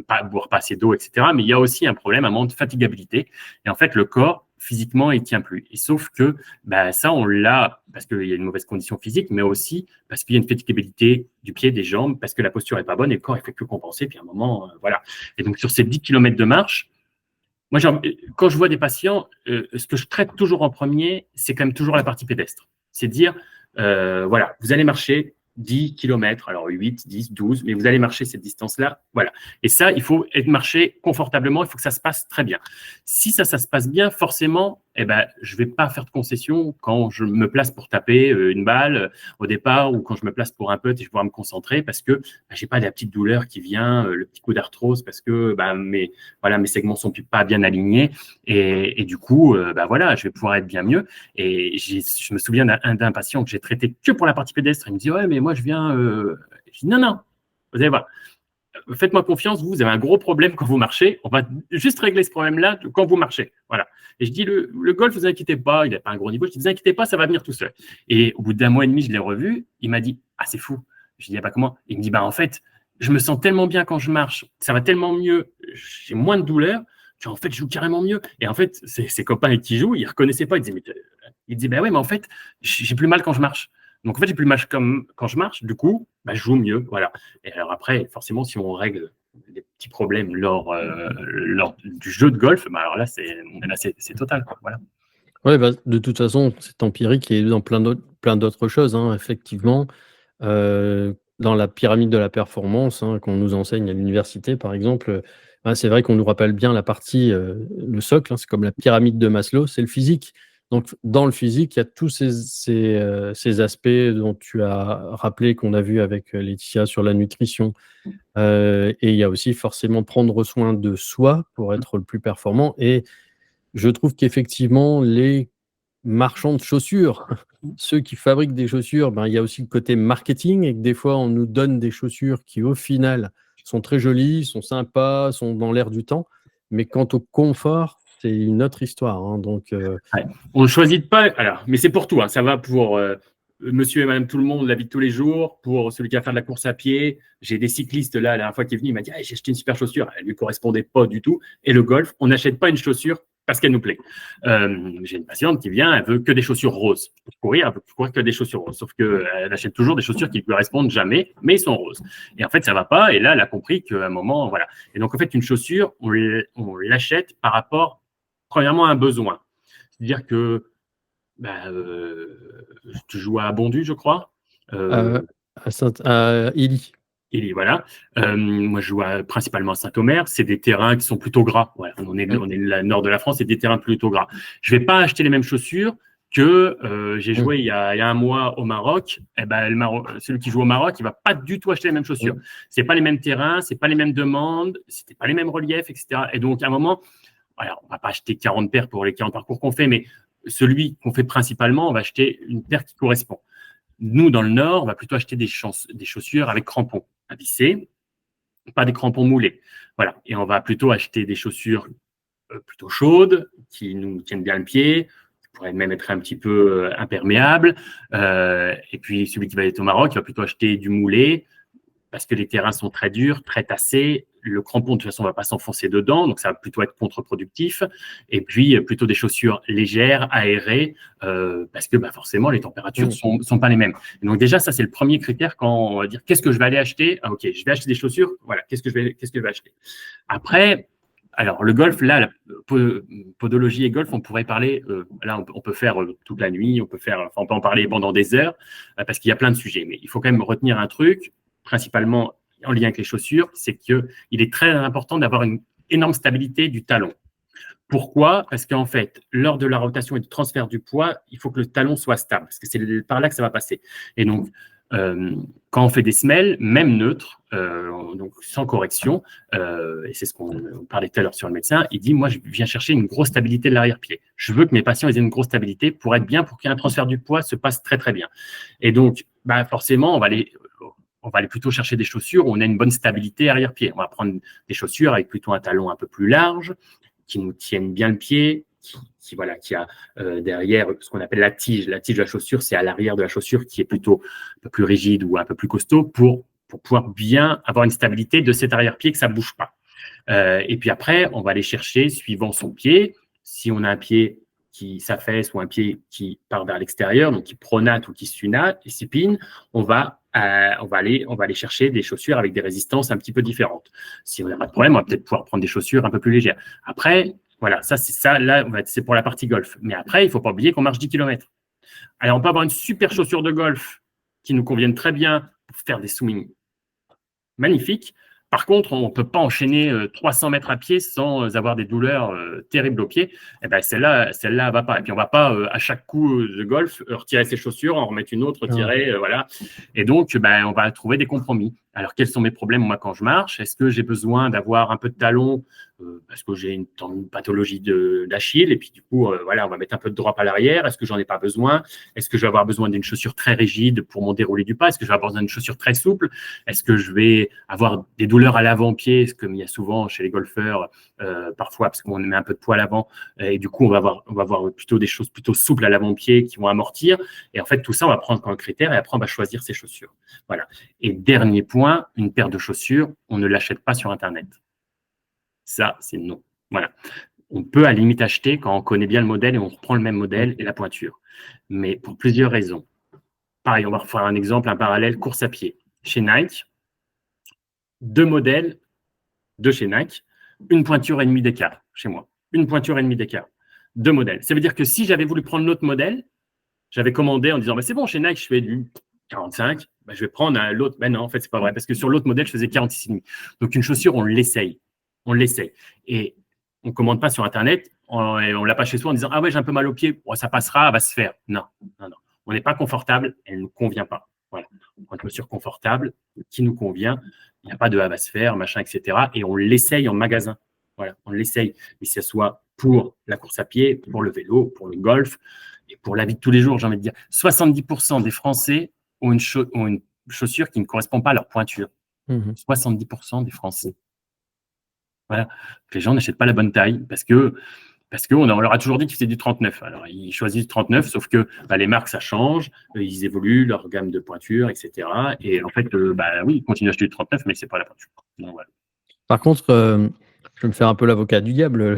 pas boire pas assez d'eau, etc. Mais il y a aussi un problème, un manque de fatigabilité. Et en fait, le corps, physiquement, il tient plus. Et sauf que ça, on l'a parce qu'il y a une mauvaise condition physique, mais aussi parce qu'il y a une fatigabilité du pied, des jambes, parce que la posture est pas bonne et le corps, il fait que compenser. Puis à un moment, voilà. Et donc, sur ces 10 km de marche, moi, quand je vois des patients, ce que je traite toujours en premier, c'est quand même toujours la partie pédestre. C'est dire, voilà, vous allez marcher 10 km, alors 8, 10, 12, mais vous allez marcher cette distance-là, voilà. Et ça, il faut marcher confortablement, il faut que ça se passe très bien. Si ça se passe bien, forcément, je ne vais pas faire de concession quand je me place pour taper une balle au départ ou quand je me place pour un putt et je vais pouvoir me concentrer parce que j'ai pas la petite douleur qui vient, le petit coup d'arthrose parce que mes segments sont pas bien alignés et du coup, voilà, je vais pouvoir être bien mieux. Et je me souviens d'un patient que j'ai traité que pour la partie pédestre. Il me dit, ouais, mais moi, je viens. Je dis, non, non, vous allez voir. Faites-moi confiance, vous avez un gros problème quand vous marchez. On va juste régler ce problème-là quand vous marchez. Voilà. Et je dis, le golf, vous inquiétez pas, il n'a pas un gros niveau. Je dis, vous inquiétez pas, ça va venir tout seul. Et au bout d'un mois et demi, je l'ai revu. Il m'a dit, ah, c'est fou. Je dis, comment? Il me dit, en fait, je me sens tellement bien quand je marche. Ça va tellement mieux. J'ai moins de douleur. En fait, je joue carrément mieux. Et en fait, ses copains avec qui jouent, ils ne reconnaissaient pas. Ils disaient, ouais, mais en fait, j'ai plus mal quand je marche. Donc, en fait, j'ai plus mal comme quand je marche. Du coup, je joue mieux. Voilà. Et alors après, forcément, si on règle des petits problèmes lors du jeu de golf, alors là, c'est total, quoi. Voilà.
Ouais, de toute façon, c'est empirique et dans plein d'autres choses, hein, effectivement. Dans la pyramide de la performance, hein, qu'on nous enseigne à l'université, par exemple, c'est vrai qu'on nous rappelle bien la partie, le socle, hein, c'est comme la pyramide de Maslow, c'est le physique. Donc dans le physique, il y a tous ces aspects dont tu as rappelé, qu'on a vu avec, Laetitia sur la nutrition. Et il y a aussi forcément prendre soin de soi pour être le plus performant et je trouve qu'effectivement les marchands de chaussures, ceux qui fabriquent des chaussures, il y a aussi le côté marketing et que des fois, on nous donne des chaussures qui, au final, sont très jolies, sont sympas, sont dans l'air du temps, Mais quant au confort, c'est une autre histoire, hein, donc
Ouais. On ne choisit pas, alors, mais c'est pour tout, hein, ça va pour monsieur et madame tout le monde, la vie de tous les jours, pour celui qui va faire de la course à pied. J'ai des cyclistes là, la dernière fois qui est venu, il m'a dit j'ai acheté une super chaussure, elle ne lui correspondait pas du tout. Et le golf, on n'achète pas une chaussure parce qu'elle nous plaît. J'ai une patiente qui vient, elle veut que des chaussures roses. Pour courir, elle veut courir que des chaussures roses. Sauf qu'elle achète toujours des chaussures qui ne lui correspondent jamais, mais ils sont roses. Et en fait, ça ne va pas. Et là, elle a compris qu'à un moment, voilà. Et donc, en fait, une chaussure, on l'achète par rapport, premièrement, à un besoin. C'est-à-dire que tu joues à Bondu, je crois.
à Illy.
Et voilà. Moi, je joue principalement à Saint-Omer. C'est des terrains qui sont plutôt gras. Ouais, on est le nord de la France, c'est des terrains plutôt gras. Je vais pas acheter les mêmes chaussures que j'ai joué il y a un mois au Maroc. Eh ben, celui qui joue au Maroc, il va pas du tout acheter les mêmes chaussures. C'est pas les mêmes terrains, c'est pas les mêmes demandes, c'était pas les mêmes reliefs, etc. Et donc, à un moment, voilà, on va pas acheter 40 paires pour les 40 parcours qu'on fait, mais celui qu'on fait principalement, on va acheter une paire qui correspond. Nous, dans le Nord, on va plutôt acheter des chaussures avec crampons à visser, pas des crampons moulés. Voilà. Et on va plutôt acheter des chaussures plutôt chaudes, qui nous tiennent bien le pied, qui pourraient même être un petit peu imperméables. Et puis, celui qui va être au Maroc, il va plutôt acheter du moulé, parce que les terrains sont très durs, très tassés. Le crampon, de toute façon, ne va pas s'enfoncer dedans, donc ça va plutôt être contre-productif. Et puis, plutôt des chaussures légères, aérées, parce que forcément, les températures sont pas les mêmes. Et donc déjà, ça, c'est le premier critère quand on va dire qu'est-ce que je vais aller acheter. Ah, ok, je vais acheter des chaussures. Voilà, qu'est-ce que je vais acheter. Après, alors le golf, là, la podologie et golf, on pourrait parler. Là, on peut faire toute la nuit. On peut en parler pendant des heures parce qu'il y a plein de sujets. Mais il faut quand même retenir un truc, principalement en lien avec les chaussures, c'est qu'il est très important d'avoir une énorme stabilité du talon. Pourquoi? Parce qu'en fait, lors de la rotation et du transfert du poids, il faut que le talon soit stable, parce que c'est par là que ça va passer. Et donc, quand on fait des semelles, même neutres, donc sans correction, et c'est ce qu'on parlait tout à l'heure sur le médecin, il dit, moi, je viens chercher une grosse stabilité de l'arrière-pied. Je veux que mes patients aient une grosse stabilité pour être bien, pour qu'un transfert du poids se passe très, très bien. Et donc, forcément, on va aller plutôt chercher des chaussures où on a une bonne stabilité arrière-pied. On va prendre des chaussures avec plutôt un talon un peu plus large, qui nous tiennent bien le pied, qui a derrière ce qu'on appelle la tige. La tige de la chaussure, c'est à l'arrière de la chaussure qui est plutôt un peu plus rigide ou un peu plus costaud pour pouvoir bien avoir une stabilité de cet arrière-pied que ça ne bouge pas. Et puis après, on va aller chercher, suivant son pied, si on a un pied qui s'affaisse ou un pied qui part vers l'extérieur, donc qui pronate ou qui supine, on va aller chercher des chaussures avec des résistances un petit peu différentes. Si on n'a pas de problème, on va peut-être pouvoir prendre des chaussures un peu plus légères. Après, voilà, c'est pour la partie golf. Mais après, il ne faut pas oublier qu'on marche 10 km. Alors, on peut avoir une super chaussure de golf qui nous convienne très bien pour faire des swings magnifiques. Par contre, on ne peut pas enchaîner 300 mètres à pied sans avoir des douleurs terribles aux pieds. Et ben, celle-là, elle va pas. Et puis, on va pas, à chaque coup de golf, retirer ses chaussures, en remettre une autre, retirer, voilà. Et donc, on va trouver des compromis. Alors, quels sont mes problèmes, moi, quand je marche? Est-ce que j'ai besoin d'avoir un peu de talon parce que j'ai une pathologie d'Achille et puis, du coup, voilà, on va mettre un peu de drop à l'arrière. Est-ce que j'en ai pas besoin? Est-ce que je vais avoir besoin d'une chaussure très rigide pour mon déroulé du pas? Est-ce que je vais avoir besoin d'une chaussure très souple? Est-ce que je vais avoir des douleurs à l'avant-pied, comme il y a souvent chez les golfeurs, parfois, parce qu'on met un peu de poids à l'avant, et du coup, on va avoir plutôt des choses plutôt souples à l'avant-pied qui vont amortir. Et en fait, tout ça, on va prendre comme critère et après, on va choisir ses chaussures. Voilà. Et dernier point, une paire de chaussures, on ne l'achète pas sur Internet. Ça, c'est non. Voilà. On peut à la limite acheter quand on connaît bien le modèle et on reprend le même modèle et la pointure. Mais pour plusieurs raisons. Pareil, on va refaire un exemple, un parallèle, course à pied. Chez Nike, 2 modèles de chez Nike, une pointure et demie d'écart chez moi. Une pointure et demie d'écart. 2 modèles. Ça veut dire que si j'avais voulu prendre l'autre modèle, j'avais commandé en disant c'est bon, chez Nike, je fais du 45, je vais prendre l'autre. Non, en fait, c'est pas vrai, parce que sur l'autre modèle, je faisais 46,5. Donc, une chaussure, on l'essaye. On l'essaye. Et on ne commande pas sur Internet, on ne l'a pas chez soi en disant ah ouais, j'ai un peu mal au pied, ça passera, elle va se faire. Non. On n'est pas confortable, elle ne nous convient pas. Voilà. On prend une chaussure confortable qui nous convient, il n'y a pas de elle va se faire, machin, etc. Et on l'essaye en magasin. Voilà, on l'essaye. Et que ce soit pour la course à pied, pour le vélo, pour le golf et pour la vie de tous les jours, j'ai envie de dire. 70% des Français ont une chaussure qui ne correspond pas à leur pointure. 70% des Français. Voilà. Les gens n'achètent pas la bonne taille parce qu'on leur a toujours dit que c'était du 39. Alors, ils choisissent du 39, sauf que les marques, ça change, ils évoluent leur gamme de pointure, etc. Et en fait, oui, ils continuent à acheter du 39, mais c'est pas la pointure. Donc, voilà.
Par contre, je vais me faire un peu l'avocat du diable,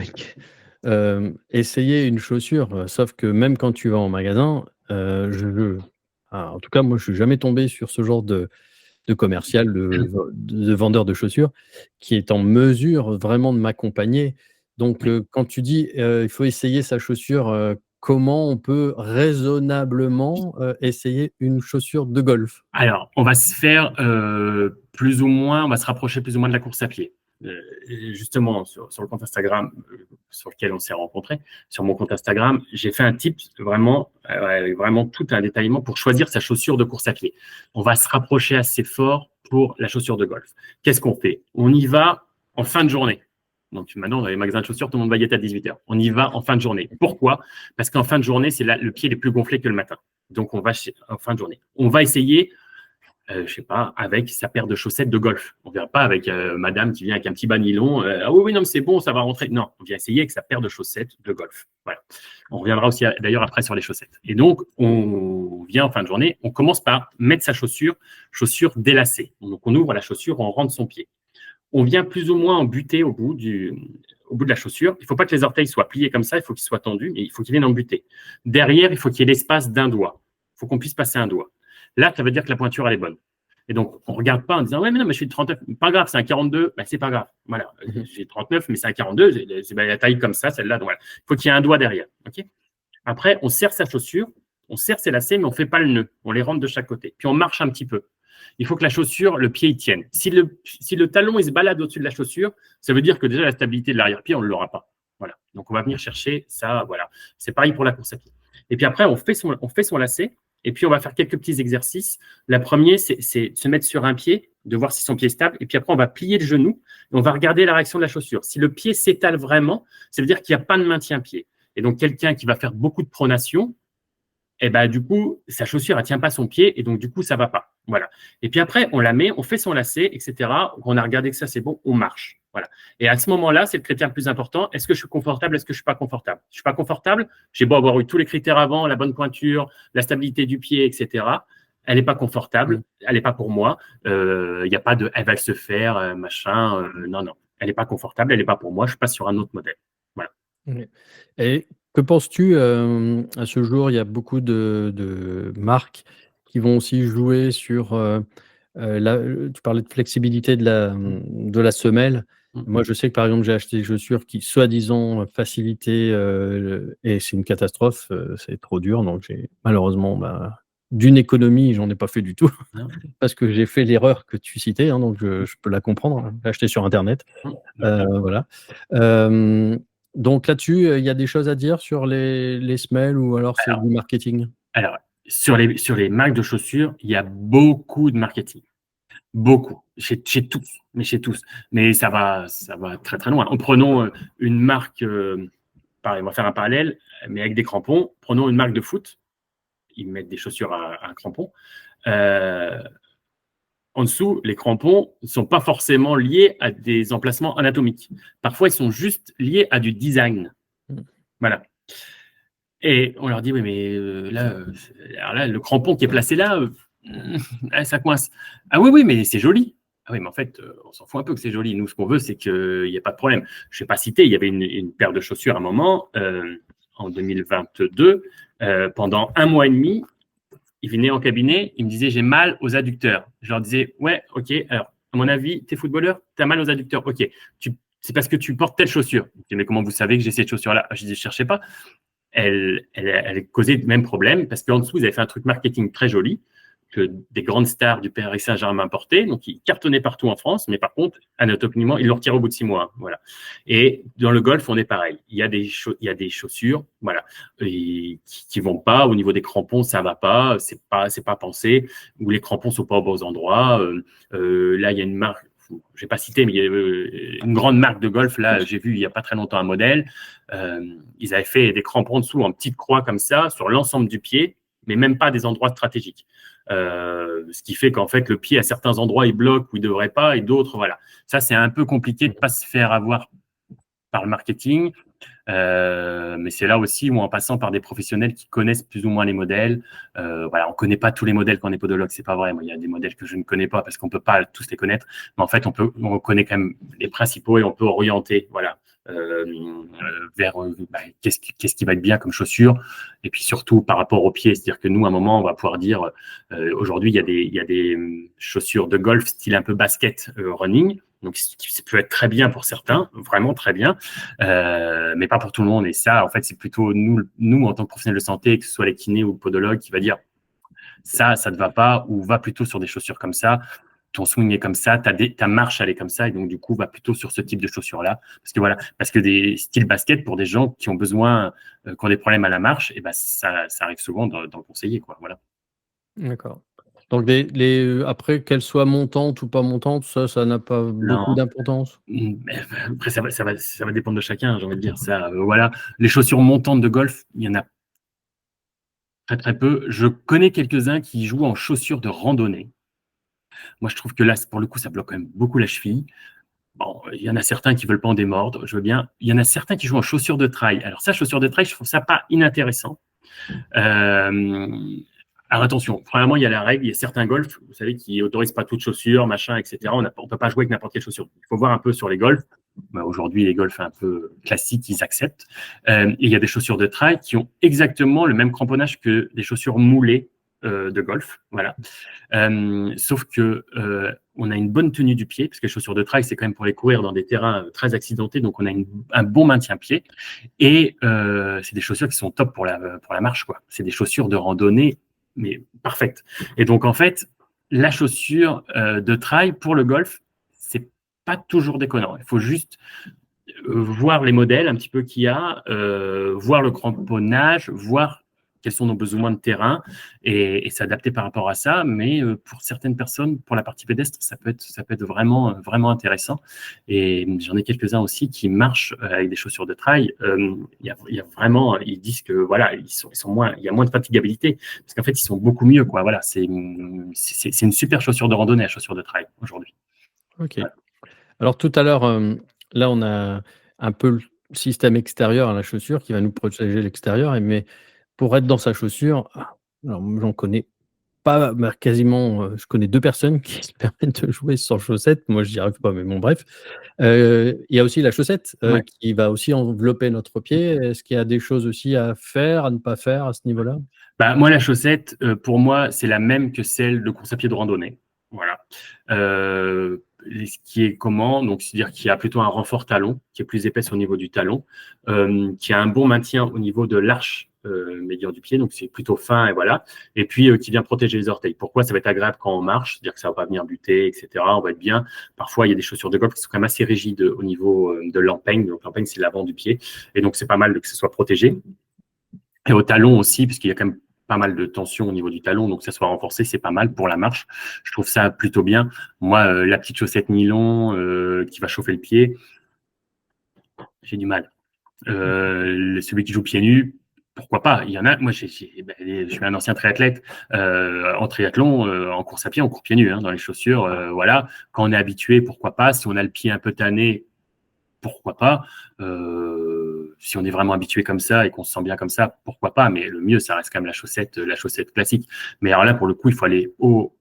essayer une chaussure, sauf que même quand tu vas en magasin, en tout cas, moi, je suis jamais tombé sur ce genre de commercial, de vendeur de chaussures qui est en mesure vraiment de m'accompagner. Donc,
Oui.
quand tu dis, il faut essayer sa chaussure, comment on peut raisonnablement, essayer une chaussure de golf?
Alors, on va se faire plus ou moins, on va se rapprocher plus ou moins de la course à pied. Justement, sur le compte Instagram sur lequel on s'est rencontrés, sur mon compte Instagram, j'ai fait un tip vraiment tout un détaillement pour choisir sa chaussure de course à pied. On va se rapprocher assez fort pour la chaussure de golf. Qu'est-ce qu'on fait? On y va en fin de journée. Donc maintenant, dans les magasins de chaussures, tout le monde va y être à 18h. On y va en fin de journée. Pourquoi? Parce qu'en fin de journée, c'est là le pied est plus gonflé que le matin. Donc on va en fin de journée. On va essayer je sais pas, avec sa paire de chaussettes de golf. On ne verra pas avec madame qui vient avec un petit bas nylon. Ah oui, oui, non, mais c'est bon, ça va rentrer. Non, on vient essayer avec sa paire de chaussettes de golf. Voilà. On reviendra aussi d'ailleurs après sur les chaussettes. Et donc, on vient en fin de journée, on commence par mettre sa chaussure délacée. Donc, on ouvre la chaussure, on rentre son pied. On vient plus ou moins en butée au bout de la chaussure. Il ne faut pas que les orteils soient pliés comme ça, il faut qu'ils soient tendus, mais il faut qu'ils viennent en butée. Derrière, il faut qu'il y ait l'espace d'un doigt. Il faut qu'on puisse passer un doigt. Là, ça veut dire que la pointure, elle est bonne. Et donc, on ne regarde pas en disant, ouais, mais non, mais je suis de 39. Pas grave, c'est un 42. Ben, c'est pas grave. Voilà. J'ai 39, mais c'est un 42. C'est la taille comme ça, celle-là. Donc, voilà. Il faut qu'il y ait un doigt derrière. OK? Après, on serre sa chaussure, on serre ses lacets, mais on ne fait pas le nœud. On les rentre de chaque côté. Puis, on marche un petit peu. Il faut que la chaussure, le pied, il tienne. Si le talon, il se balade au-dessus de la chaussure, ça veut dire que déjà, la stabilité de l'arrière-pied, on ne l'aura pas. Voilà. Donc, on va venir chercher ça. Voilà. C'est pareil pour la course à pied. Et puis après, on fait son lacet. Et puis, on va faire quelques petits exercices. La première, c'est de se mettre sur un pied, de voir si son pied est stable. Et puis après, on va plier le genou et on va regarder la réaction de la chaussure. Si le pied s'étale vraiment, ça veut dire qu'il n'y a pas de maintien-pied. Et donc, quelqu'un qui va faire beaucoup de pronation, du coup, sa chaussure, elle tient pas son pied et donc, du coup, ça va pas. Voilà. Et puis après, on la met, on fait son lacet, etc. On a regardé que ça, c'est bon, on marche. Voilà. Et à ce moment-là, c'est le critère le plus important. Est-ce que je suis confortable? Est-ce que je suis pas confortable? Je suis pas confortable. J'ai beau avoir eu tous les critères avant, la bonne pointure, la stabilité du pied, etc. Elle n'est pas confortable. Elle n'est pas pour moi. Il n'y a pas de, elle va se faire, machin. Non, non. Elle n'est pas confortable. Elle n'est pas pour moi. Je passe sur un autre modèle. Voilà.
Et que penses-tu, à ce jour, il y a beaucoup de marques qui vont aussi jouer sur, tu parlais de flexibilité de la semelle. Moi, je sais que, par exemple, j'ai acheté des chaussures qui, soi-disant, facilitaient, et c'est une catastrophe, c'est trop dur. Donc j'ai malheureusement, d'une économie, j'en ai pas fait du tout
Non.
parce que j'ai fait l'erreur que tu citais, hein, donc je peux la comprendre, hein. J'ai acheté sur internet. Voilà. Donc là-dessus, il y a des choses à dire sur les semelles ou alors c'est du marketing?
Alors, sur les marques de chaussures, il y a beaucoup de marketing. Beaucoup. Chez tous. Mais ça va très, très loin. Prenons une marque, pareil, on va faire un parallèle, mais avec des crampons. Prenons une marque de foot. Ils mettent des chaussures à crampons. En dessous, les crampons ne sont pas forcément liés à des emplacements anatomiques. Parfois, ils sont juste liés à du design. Voilà. Et on leur dit, oui, mais alors là, le crampon qui est placé là, ça coince. Ah oui, oui, mais c'est joli. Ah oui, mais en fait, on s'en fout un peu que c'est joli. Nous, ce qu'on veut, c'est qu'il n'y ait pas de problème. Je ne vais pas citer, il y avait une paire de chaussures à un moment, en 2022, pendant 1 mois et demi, ils venaient en cabinet, ils me disaient, j'ai mal aux adducteurs. Je leur disais, ouais, ok, alors, à mon avis, t'es footballeur, t'as mal aux adducteurs. Ok, c'est parce que tu portes telle chaussure. Je dis, mais comment vous savez que j'ai cette chaussure-là? Je dis, je cherchais pas. Elle causait le même problème parce qu'en dessous, ils avaient fait un truc marketing très joli que des grandes stars du Paris Saint-Germain portaient. Donc, ils cartonnaient partout en France, mais par contre, anatomiquement, ils le retirent au bout de 6 mois. Voilà. Et dans le golf, on est pareil. Il y a des chaussures, voilà, qui vont pas. Au niveau des crampons, ça va pas. C'est pas pensé. Ou les crampons sont pas aux bons endroits. Là, il y a une marque. Je vais pas citer, mais il y a une grande marque de golf. Là, j'ai vu il y a pas très longtemps un modèle. Ils avaient fait des crampons dessous en petite croix comme ça sur l'ensemble du pied, mais même pas des endroits stratégiques. Ce qui fait qu'en fait, le pied, à certains endroits, il bloque où il ne devrait pas, et d'autres, voilà. Ça, c'est un peu compliqué de ne pas se faire avoir par le marketing. Mais c'est là aussi où, en passant par des professionnels qui connaissent plus ou moins les modèles, voilà, on ne connaît pas tous les modèles quand on est podologue, c'est pas vrai. Moi, il y a des modèles que je ne connais pas parce qu'on ne peut pas tous les connaître. Mais en fait, on connaît quand même les principaux et on peut orienter, voilà, vers qu'est-ce qui va être bien comme chaussure. Et puis surtout par rapport aux pieds, c'est-à-dire que nous, à un moment, on va pouvoir dire, aujourd'hui, il y a des chaussures de golf style un peu basket running. Donc, ça peut être très bien pour certains, vraiment très bien, mais pas pour tout le monde. Et ça, en fait, c'est plutôt nous, en tant que professionnels de santé, que ce soit les kinés ou le podologue, qui va dire ça ne te va pas, ou va plutôt sur des chaussures comme ça. Ton swing est comme ça, ta marche, elle est comme ça, et donc du coup, va plutôt sur ce type de chaussures-là. Parce que des styles basket, pour des gens qui ont besoin, qui ont des problèmes à la marche, et ben ça arrive souvent d'en conseiller, quoi. Voilà.
D'accord. Donc après, qu'elles soient montantes ou pas montantes, ça n'a pas beaucoup
Non.
d'importance?
Après, ça va dépendre de chacun, j'ai envie de dire ça. Voilà. Les chaussures montantes de golf, il y en a très très peu. Je connais quelques-uns qui jouent en chaussures de randonnée. Moi, je trouve que là, pour le coup, ça bloque quand même beaucoup la cheville. Bon, il y en a certains qui veulent pas en démordre, je veux bien. Il y en a certains qui jouent en chaussures de trail. Alors ça, chaussures de trail, je trouve ça pas inintéressant. Euh, alors attention, premièrement, il y a la règle, il y a certains golfs, vous savez, qui autorisent pas toutes chaussures, machin, etc. On peut pas jouer avec n'importe quelle chaussure. Il faut voir un peu sur les golfs. Bah, aujourd'hui, les golfs un peu classiques, ils acceptent. Et il y a des chaussures de trail qui ont exactement le même cramponnage que des chaussures moulées de golf. Voilà. Sauf que on a une bonne tenue du pied, parce que les chaussures de trail, c'est quand même pour les courir dans des terrains très accidentés, donc on a un bon maintien pied. Et c'est des chaussures qui sont top pour la marche, quoi. C'est des chaussures de randonnée, mais parfaites. Et donc, en fait, la chaussure de trail pour le golf, c'est pas toujours déconnant. Il faut juste voir les modèles un petit peu qu'il y a, voir le cramponnage, voir quels sont nos besoins de terrain et s'adapter par rapport à ça. Mais pour certaines personnes, pour la partie pédestre, ça peut être vraiment, vraiment intéressant. Et j'en ai quelques-uns aussi qui marchent avec des chaussures de trail. Il y a vraiment, ils disent que voilà, ils sont moins, il y a moins de fatigabilité parce qu'en fait, ils sont beaucoup mieux, quoi. Voilà, c'est une super chaussure de randonnée, la chaussure de trail aujourd'hui.
OK.
Voilà.
Alors tout à l'heure, là, on a un peu le système extérieur à la chaussure qui va nous protéger l'extérieur mais pour être dans sa chaussure, alors moi, j'en connais pas, bah, quasiment, je connais 2 personnes qui se permettent de jouer sans chaussettes. Moi, j'y arrive pas, mais bon, bref. Il y a aussi la chaussette,
Ouais.
qui va aussi envelopper notre pied. Est-ce qu'il y a des choses aussi à faire, à ne pas faire à ce niveau-là?
Bah, moi, la chaussette, pour moi, c'est la même que celle de course à pied de randonnée. Voilà. Ce qui est comment? Donc, c'est-à-dire qu'il y a plutôt un renfort talon, qui est plus épaisse au niveau du talon, qui a un bon maintien au niveau de l'arche médiane du pied, donc c'est plutôt fin et voilà. Et puis, qui vient protéger les orteils. Pourquoi? Ça va être agréable quand on marche, c'est-à-dire que ça va pas venir buter, etc. On va être bien. Parfois, il y a des chaussures de golf qui sont quand même assez rigides au niveau de l'empeigne. Donc, l'empeigne, c'est l'avant du pied. Et donc, c'est pas mal que ce soit protégé. Et au talon aussi, puisqu'il y a quand même pas mal de tension au niveau du talon, donc que ça soit renforcé, c'est pas mal pour la marche. Je trouve ça plutôt bien. Moi, la petite chaussette nylon qui va chauffer le pied, j'ai du mal. Celui qui joue pieds nus, pourquoi pas? Il y en a. Moi, je suis un ancien triathlète. En triathlon, en course à pied, on court pieds nus dans les chaussures. Voilà. Quand on est habitué, pourquoi pas? Si on a le pied un peu tanné, pourquoi pas? Si on est vraiment habitué comme ça et qu'on se sent bien comme ça, pourquoi pas? Mais le mieux, ça reste quand même la chaussette classique. Mais alors là, pour le coup, il faut aller au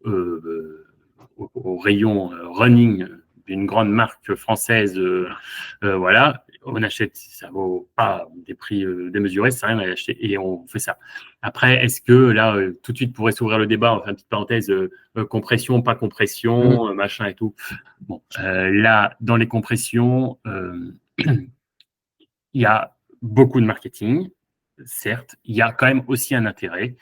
rayon running d'une grande marque française. Voilà. On achète, ça vaut pas des prix démesurés, ça sert à rien à acheter et on fait ça. Après, est-ce que là, tout de suite, pourrait s'ouvrir le débat, on fait une petite parenthèse, compression, pas compression, machin et tout. Bon, là, dans les compressions, il y a beaucoup de marketing, certes. Il y a quand même aussi un intérêt.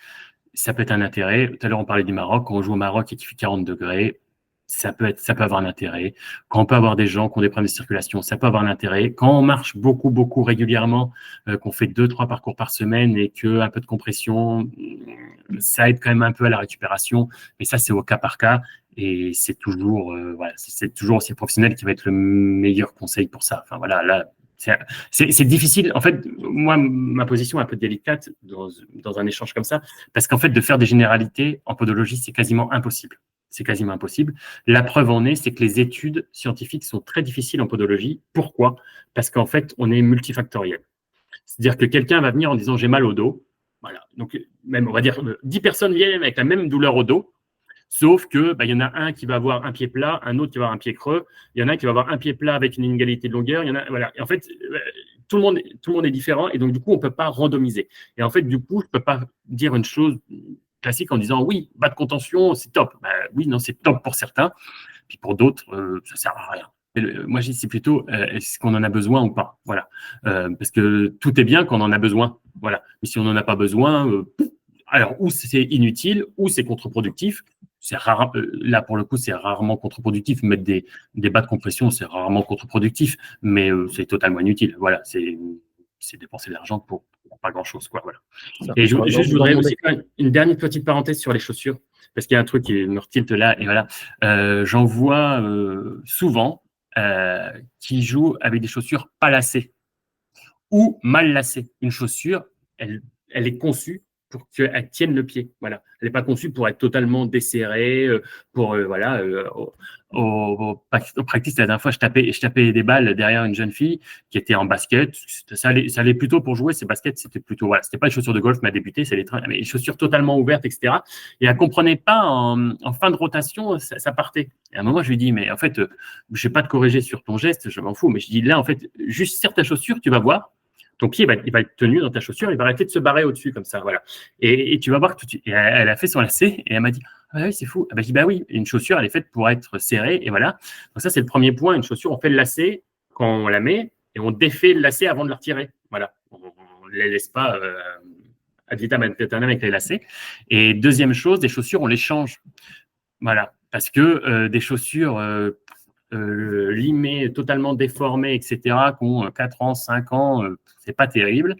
Ça peut être un intérêt. Tout à l'heure, on parlait du Maroc. Quand on joue au Maroc et qu'il fait 40 degrés, ça peut avoir un intérêt. Quand on peut avoir des gens qui ont des problèmes de circulation, ça peut avoir un intérêt. Quand on marche beaucoup, beaucoup régulièrement, qu'on fait 2-3 parcours par semaine et qu'un peu de compression, ça aide quand même un peu à la récupération. Mais ça, c'est au cas par cas. Et c'est toujours, voilà, c'est toujours aussi le professionnel qui va être le meilleur conseil pour ça. Enfin, voilà, là, C'est difficile. En fait, moi, ma position est un peu délicate dans un échange comme ça, parce qu'en fait, de faire des généralités en podologie, c'est quasiment impossible. C'est quasiment impossible. La preuve en est, c'est que les études scientifiques sont très difficiles en podologie. Pourquoi? Parce qu'en fait, on est multifactoriel. C'est-à-dire que quelqu'un va venir en disant j'ai mal au dos. Voilà. Donc, même, on va dire, 10 personnes viennent avec la même douleur au dos. Sauf que, il y en a un qui va avoir un pied plat, un autre qui va avoir un pied creux. Il y en a un qui va avoir un pied plat avec une inégalité de longueur. Il y en a, voilà. Et en fait, tout le monde est différent. Et donc, du coup, on ne peut pas randomiser. Et en fait, du coup, je ne peux pas dire une chose classique en disant oui, bas de contention, c'est top. Oui, non, c'est top pour certains. Puis pour d'autres, ça ne sert à rien. Moi, je dis c'est plutôt est-ce qu'on en a besoin ou pas. Voilà. Parce que tout est bien quand on en a besoin. Voilà. Mais si on n'en a pas besoin, alors ou c'est inutile ou c'est contre-productif. C'est rare, là, pour le coup, c'est rarement contre-productif. Mettre des bas de compression, c'est rarement contre-productif, mais c'est totalement inutile. Voilà, c'est dépenser de l'argent pour pas grand-chose, quoi. Voilà. Et je voudrais aussi faire une dernière petite parenthèse sur les chaussures, parce qu'il y a un truc qui me retilte là, et voilà. J'en vois souvent qui jouent avec des chaussures pas lacées ou mal lacées. Une chaussure, elle est conçue pour qu'elle tienne le pied. Voilà. Elle n'est pas conçue pour être totalement desserrée, pour voilà. Au practice, la dernière fois, je tapais des balles derrière une jeune fille qui était en basket. Ça allait plutôt pour jouer. Ces baskets, c'était plutôt voilà. C'était pas les chaussures de golf, mais à débuter, c'est mais les chaussures totalement ouvertes, etc. Et elle comprenait pas en fin de rotation, ça partait. Et à un moment, je lui dis, mais en fait, je vais pas te corriger sur ton geste, je m'en fous. Mais je dis là, en fait, juste serre ta chaussure, tu vas voir. Ton pied, il va être tenu dans ta chaussure, il va arrêter de se barrer au-dessus, comme ça, voilà. Et tu vas voir que tout de suite. Et elle a fait son lacet, et elle m'a dit, ah oui, c'est fou. Ah, je dis, oui, une chaussure, elle est faite pour être serrée, et voilà. Donc ça, c'est le premier point. Une chaussure, on fait le lacet quand on la met, et on défait le lacet avant de la retirer. Voilà. On ne les laisse pas ad vitam aeternam avec les lacets. Et deuxième chose, des chaussures, on les change. Voilà. Parce que des chaussures limées, totalement déformées, etc., qui ont 4 ans, 5 ans, c'est pas terrible.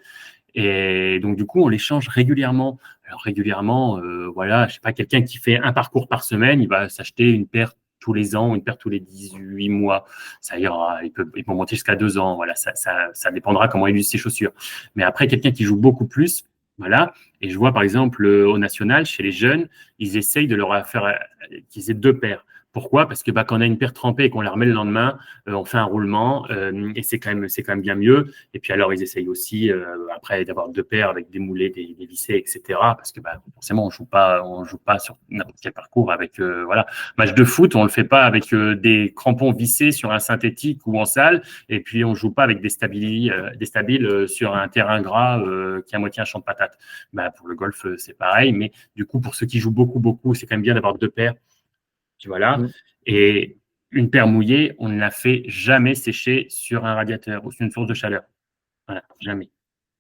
Et donc, du coup, on les change régulièrement. Alors, régulièrement, voilà, je sais pas, quelqu'un qui fait un parcours par semaine, il va s'acheter une paire tous les ans, une paire tous les 18 mois. Ça ira, il peut monter jusqu'à 2 ans. Voilà, ça dépendra comment il use ses chaussures. Mais après, quelqu'un qui joue beaucoup plus, voilà. Et je vois, par exemple, au national, chez les jeunes, ils essayent de leur faire qu'ils aient 2 paires. Pourquoi? Parce que quand on a une paire trempée et qu'on la remet le lendemain, on fait un roulement et c'est quand même bien mieux. Et puis alors, ils essayent aussi après d'avoir 2 paires avec des moulets, des vissés, etc. Parce que forcément, on joue pas sur n'importe quel parcours avec voilà. Match de foot, on le fait pas avec des crampons vissés sur un synthétique ou en salle. Et puis on joue pas avec des stabiles sur un terrain gras qui est à moitié un champ de patates. Pour le golf, c'est pareil. Mais du coup, pour ceux qui jouent beaucoup, c'est quand même bien d'avoir 2 paires. Voilà. Et une paire mouillée, on ne la fait jamais sécher sur un radiateur ou sur une source de chaleur. Voilà, jamais.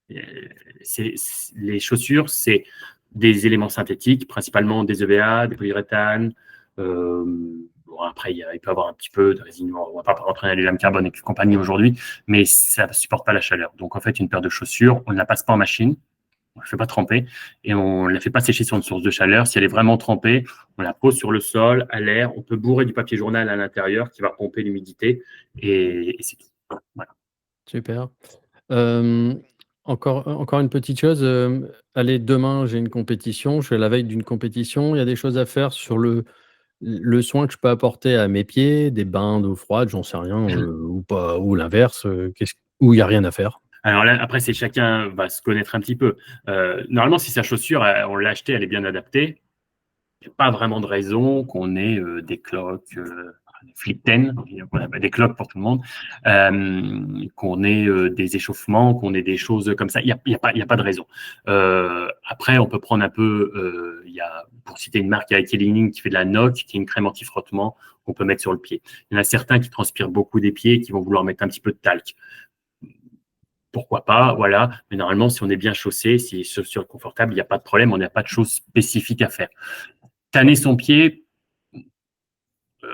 Les chaussures, c'est des éléments synthétiques, principalement des EVA, des polyuréthanes. Après, il peut y avoir un petit peu de résine. On ne va pas rentrer dans les lames carbone et compagnie aujourd'hui, mais ça ne supporte pas la chaleur. Donc, en fait, une paire de chaussures, on ne la passe pas en machine. On ne la fait pas tremper et on ne la fait pas sécher sur une source de chaleur. Si elle est vraiment trempée, on la pose sur le sol, à l'air. On peut bourrer du papier journal à l'intérieur qui va pomper l'humidité et c'est tout. Voilà.
Super. Encore une petite chose. Allez, demain, j'ai une compétition. Je suis à la veille d'une compétition. Il y a des choses à faire sur le soin que je peux apporter à mes pieds, des bains d'eau froide, j'en sais rien, ou pas, ou l'inverse, où il n'y a rien à faire.
Alors là, après, c'est chacun va se connaître un petit peu. Normalement, si sa chaussure, on l'a achetée, elle est bien adaptée, il n'y a pas vraiment de raison qu'on ait des cloques, des flip 10, des cloques pour tout le monde, qu'on ait des échauffements, qu'on ait des choses comme ça. Il n'y a pas de raison. Après, on peut prendre un peu, pour citer une marque, il y a Ikeling qui fait de la NOC, qui est une crème anti-frottement qu'on peut mettre sur le pied. Il y en a certains qui transpirent beaucoup des pieds, qui vont vouloir mettre un petit peu de talc. Pourquoi pas, voilà. Mais normalement, si on est bien chaussé, si les chaussures sont confortables, il n'y a pas de problème, on n'a pas de choses spécifiques à faire. Tanner son pied,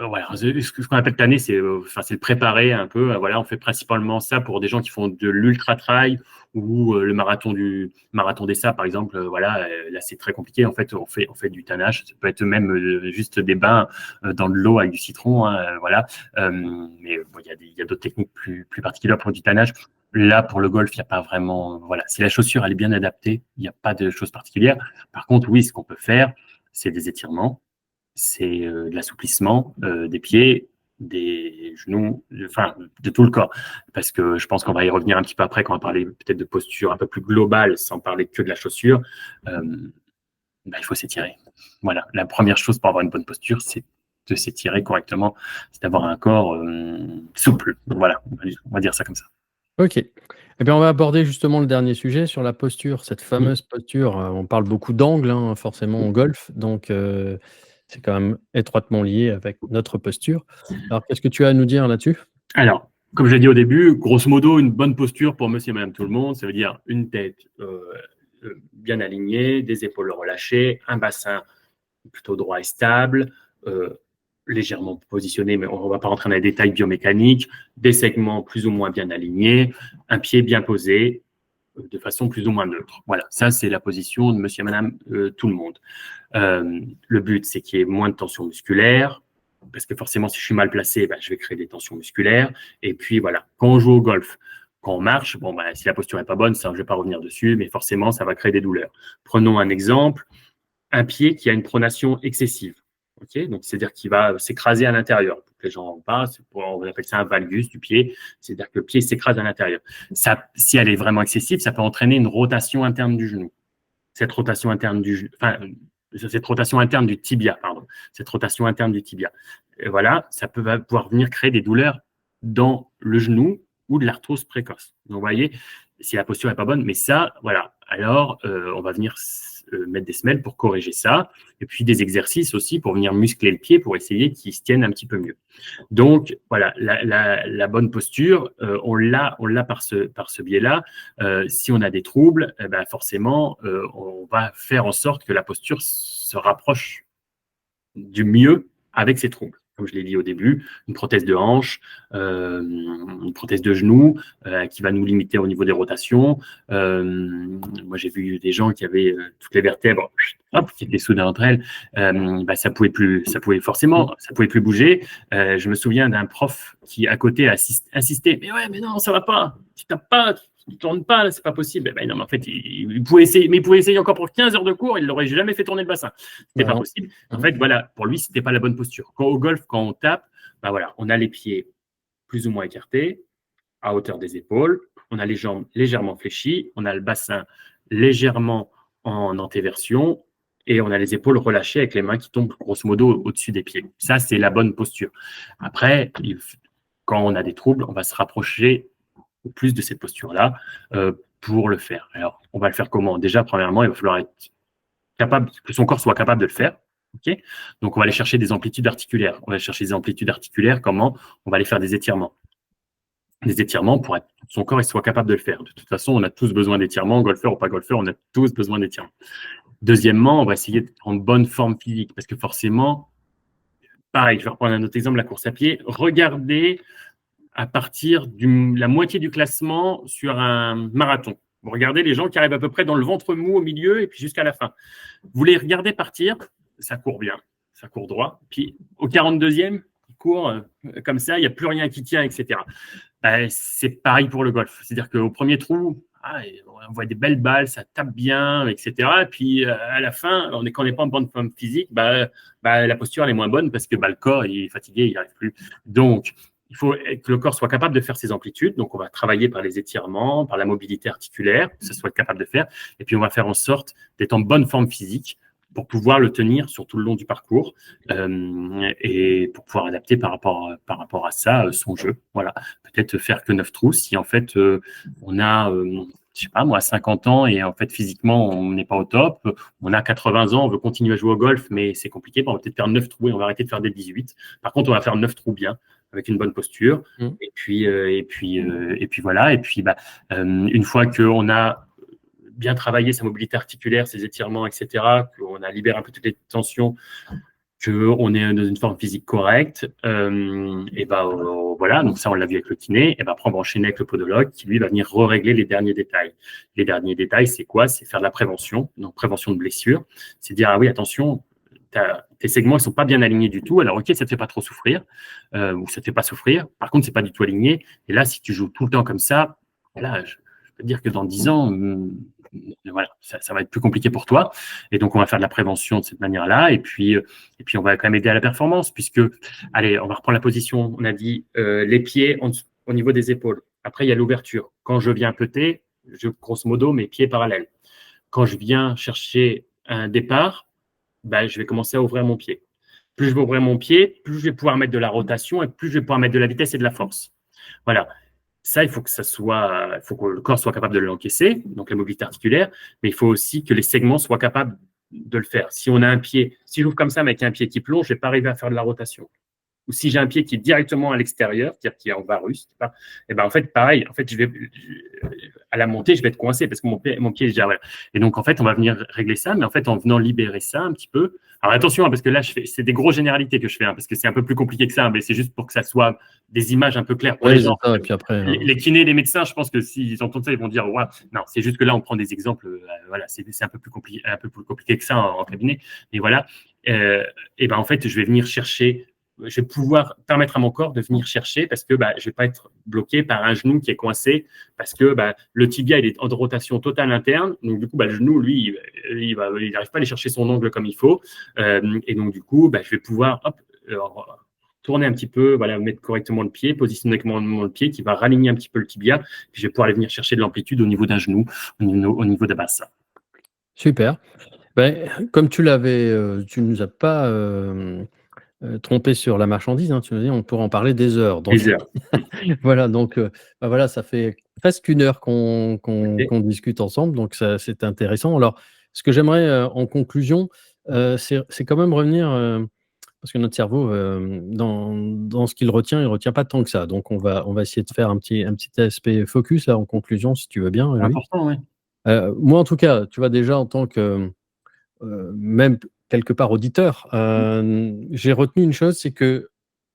voilà, ce qu'on appelle tanner, c'est le préparer un peu. Voilà, on fait principalement ça pour des gens qui font de l'ultra trail ou le marathon des sables, par exemple. Voilà, là c'est très compliqué. En fait, on fait du tannage. Ça peut être même juste des bains dans de l'eau avec du citron. Hein, voilà, mais bon, il y a d'autres techniques plus particulières pour du tannage. Là, pour le golf, il n'y a pas vraiment. Voilà, si la chaussure elle est bien adaptée, il n'y a pas de choses particulières. Par contre, oui, ce qu'on peut faire, c'est des étirements, c'est de l'assouplissement des pieds, des genoux, enfin de tout le corps. Parce que je pense qu'on va y revenir un petit peu après quand on va parler peut-être de posture un peu plus globale, sans parler que de la chaussure. Il faut s'étirer. Voilà, la première chose pour avoir une bonne posture, c'est de s'étirer correctement, c'est d'avoir un corps souple. Donc, voilà, on va dire ça comme ça.
OK. Eh bien, on va aborder justement le dernier sujet sur la posture, cette fameuse posture. On parle beaucoup d'angle, hein, forcément en golf, donc c'est quand même étroitement lié avec notre posture. Alors, qu'est-ce que tu as à nous dire là-dessus?
Alors, comme je l'ai dit au début, grosso modo, une bonne posture pour monsieur et madame tout le monde, ça veut dire une tête bien alignée, des épaules relâchées, un bassin plutôt droit et stable, légèrement positionné, mais on ne va pas rentrer dans les détails biomécaniques, des segments plus ou moins bien alignés, un pied bien posé, de façon plus ou moins neutre. Voilà, ça c'est la position de monsieur et madame tout le monde. Le but, c'est qu'il y ait moins de tension musculaire, parce que forcément, si je suis mal placé, je vais créer des tensions musculaires. Et puis voilà, quand on joue au golf, quand on marche, si la posture n'est pas bonne, ça, je ne vais pas revenir dessus, mais forcément, ça va créer des douleurs. Prenons un exemple, un pied qui a une pronation excessive. Okay, donc, c'est-à-dire qu'il va s'écraser à l'intérieur. Pour que les gens en parlent, on appelle ça un valgus du pied, c'est-à-dire que le pied s'écrase à l'intérieur. Ça, si elle est vraiment excessive, ça peut entraîner une rotation interne du genou. Cette rotation interne du tibia, pardon. Cette rotation interne du tibia. Et voilà, ça peut pouvoir venir créer des douleurs dans le genou ou de l'arthrose précoce. Donc, vous voyez, si la posture n'est pas bonne, mais ça, voilà. Alors, on va venir mettre des semelles pour corriger ça. Et puis, des exercices aussi pour venir muscler le pied pour essayer qu'il se tienne un petit peu mieux. Donc, voilà, la bonne posture, on l'a par ce biais-là. Si on a des troubles, forcément, on va faire en sorte que la posture se rapproche du mieux avec ces troubles. Comme je l'ai dit au début, une prothèse de hanche, une prothèse de genou qui va nous limiter au niveau des rotations. Moi, j'ai vu des gens qui avaient toutes les vertèbres qui étaient soudées entre elles. Ça pouvait plus bouger. Je me souviens d'un prof qui, à côté, insistait. Mais ouais, mais non, ça va pas. Tu tapes pas. Il ne tourne pas, là, c'est pas possible. Non, mais en fait, il pouvait essayer, mais il pouvait essayer encore pour 15 heures de cours, il n'aurait jamais fait tourner le bassin. C'était pas possible. En fait, voilà, pour lui, c'était pas la bonne posture. Au golf, quand on tape, voilà, on a les pieds plus ou moins écartés, à hauteur des épaules, on a les jambes légèrement fléchies, on a le bassin légèrement en antéversion, et on a les épaules relâchées avec les mains qui tombent grosso modo au-dessus des pieds. Ça, c'est la bonne posture. Après, quand on a des troubles, on va se rapprocher au plus de cette posture-là pour le faire. Alors, on va le faire comment? Déjà, premièrement, il va falloir être capable, que son corps soit capable de le faire. Okay, donc, on va aller chercher des amplitudes articulaires. On va aller chercher des amplitudes articulaires, comment? On va aller faire des étirements. Des étirements pour que son corps il soit capable de le faire. De toute façon, on a tous besoin d'étirements, golfeur ou pas golfeur, on a tous besoin d'étirements. Deuxièmement, on va essayer d'être en bonne forme physique parce que forcément, pareil, je vais reprendre un autre exemple, la course à pied. Regardez à partir de la moitié du classement sur un marathon. Vous regardez les gens qui arrivent à peu près dans le ventre mou au milieu et puis jusqu'à la fin. Vous les regardez partir, ça court bien, ça court droit. Puis au 42e, il court comme ça, il n'y a plus rien qui tient, etc. C'est pareil pour le golf. C'est-à-dire qu'au premier trou, on voit des belles balles, ça tape bien, etc. Et puis à la fin, quand on n'est pas en bonne forme physique, la posture elle est moins bonne parce que le corps il est fatigué, il n'y arrive plus. Donc, il faut que le corps soit capable de faire ses amplitudes. Donc, on va travailler par les étirements, par la mobilité articulaire, que ce soit capable de faire. Et puis, on va faire en sorte d'être en bonne forme physique pour pouvoir le tenir sur tout le long du parcours et pour pouvoir adapter par rapport à ça son jeu. Voilà, peut-être faire que 9 trous si en fait on a je sais pas moi 50 ans et en fait physiquement on n'est pas au top, on a 80 ans, on veut continuer à jouer au golf mais c'est compliqué, on va peut-être faire 9 trous et on va arrêter de faire des 18. Par contre, on va faire 9 trous bien avec une bonne posture et puis voilà, et puis une fois qu'on a bien travailler sa mobilité articulaire, ses étirements, etc., qu'on a libéré un peu toutes les tensions, qu'on est dans une forme physique correcte, voilà, donc ça on l'a vu avec le kiné, et ben après on va enchaîner avec le podologue qui lui va venir régler les derniers détails. Les derniers détails, c'est quoi? C'est faire de la prévention, donc prévention de blessures, c'est dire ah oui attention, tes segments ils sont pas bien alignés du tout, alors ok ça te fait pas trop souffrir, ou ça te fait pas souffrir, par contre c'est pas du tout aligné, et là si tu joues tout le temps comme ça, là je peux te dire que dans 10 ans, voilà, ça va être plus compliqué pour toi. Et donc, on va faire de la prévention de cette manière-là. Et puis, on va quand même aider à la performance puisque, allez, on va reprendre la position. On a dit les pieds au niveau des épaules. Après, il y a l'ouverture. Quand je viens peter, grosso modo, mes pieds parallèles. Quand je viens chercher un départ, ben, je vais commencer à ouvrir mon pied. Plus je vais ouvrir mon pied, plus je vais pouvoir mettre de la rotation et plus je vais pouvoir mettre de la vitesse et de la force. Voilà. Ça, il faut que le corps soit capable de l'encaisser, donc la mobilité articulaire, mais il faut aussi que les segments soient capables de le faire. Si on a un pied, si j'ouvre comme ça, mais avec un pied qui plonge, je ne vais pas arriver à faire de la rotation. Ou si j'ai un pied qui est directement à l'extérieur, c'est-à-dire qui est en varus, et ben en fait, pareil, en fait, à la montée, je vais être coincé parce que mon pied est déjà, voilà. Et donc, en fait, on va venir régler ça, mais en fait, en venant libérer ça un petit peu. Alors, attention, hein, parce que là, c'est des grosses généralités que je fais, hein, parce que c'est un peu plus compliqué que ça, mais c'est juste pour que ça soit des images un peu claires pour les gens.
Ça, et puis après,
les kinés, les médecins, je pense que s'ils entendent ça, ils vont dire, ouais, non, c'est juste que là, on prend des exemples, voilà, c'est un peu plus compliqué que ça en cabinet. Mais voilà, et ben, en fait, je vais venir chercher, je vais pouvoir permettre à mon corps de venir chercher parce que je vais pas être bloqué par un genou qui est coincé parce que le tibia il est en rotation totale interne, donc du coup le genou lui il n'arrive pas à aller chercher son angle comme il faut, et donc du coup je vais pouvoir tourner un petit peu, voilà, mettre correctement le pied, positionner correctement le pied qui va raligner un petit peu le tibia, puis je vais pouvoir aller venir chercher de l'amplitude au niveau d'un genou, au niveau de la base.
Super. Comme tu nous as pas trompé sur la marchandise, hein, tu nous dis on pourrait en parler des heures. Donc,
Des heures.
voilà, donc voilà, ça fait presque 1 heure qu'on discute ensemble, donc ça, c'est intéressant. Alors, ce que j'aimerais en conclusion, c'est quand même revenir, parce que notre cerveau, dans ce qu'il retient, il retient pas tant que ça. Donc, on va essayer de faire un petit aspect focus là, en conclusion, si tu veux bien,
C'est
Louis.
important, oui.
Moi, en tout cas, tu vois, déjà en tant que même quelque part auditeur, j'ai retenu une chose, c'est qu'il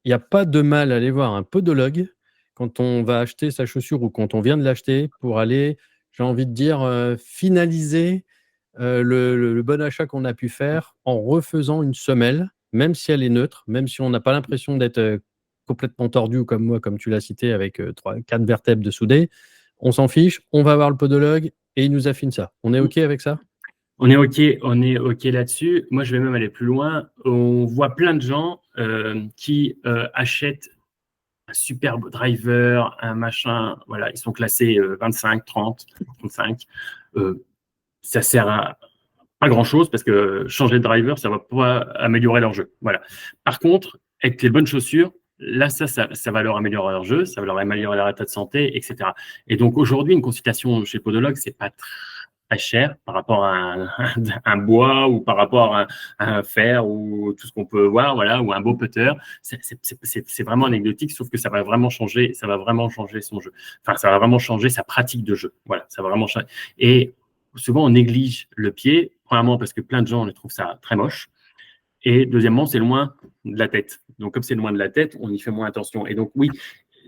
n'y a pas de mal à aller voir un podologue quand on va acheter sa chaussure ou quand on vient de l'acheter pour aller, j'ai envie de dire, finaliser le bon achat qu'on a pu faire en refaisant une semelle, même si elle est neutre, même si on n'a pas l'impression d'être complètement tordu ou comme moi, comme tu l'as cité, avec 4 vertèbres de soudé. On s'en fiche, on va voir le podologue et il nous affine ça. On est OK avec ça?
On est OK là-dessus. Moi, je vais même aller plus loin. On voit plein de gens qui achètent un superbe driver, un machin. Voilà, ils sont classés 25, 30, 35. Ça sert à pas grand-chose parce que changer de driver, ça va pas améliorer leur jeu. Voilà. Par contre, avec les bonnes chaussures, là, ça va leur améliorer leur jeu, ça va leur améliorer leur état de santé, etc. Et donc, aujourd'hui, une consultation chez le podologue, c'est pas très cher par rapport à un bois ou par rapport à un fer ou tout ce qu'on peut voir, voilà, ou un beau putter. C'est vraiment anecdotique, sauf que ça va vraiment changer son jeu. Enfin, ça va vraiment changer sa pratique de jeu. Voilà, ça va vraiment changer. Et souvent, on néglige le pied, premièrement parce que plein de gens trouvent ça très moche. Et deuxièmement, c'est loin de la tête. Donc, comme c'est loin de la tête, on y fait moins attention. Et donc, oui,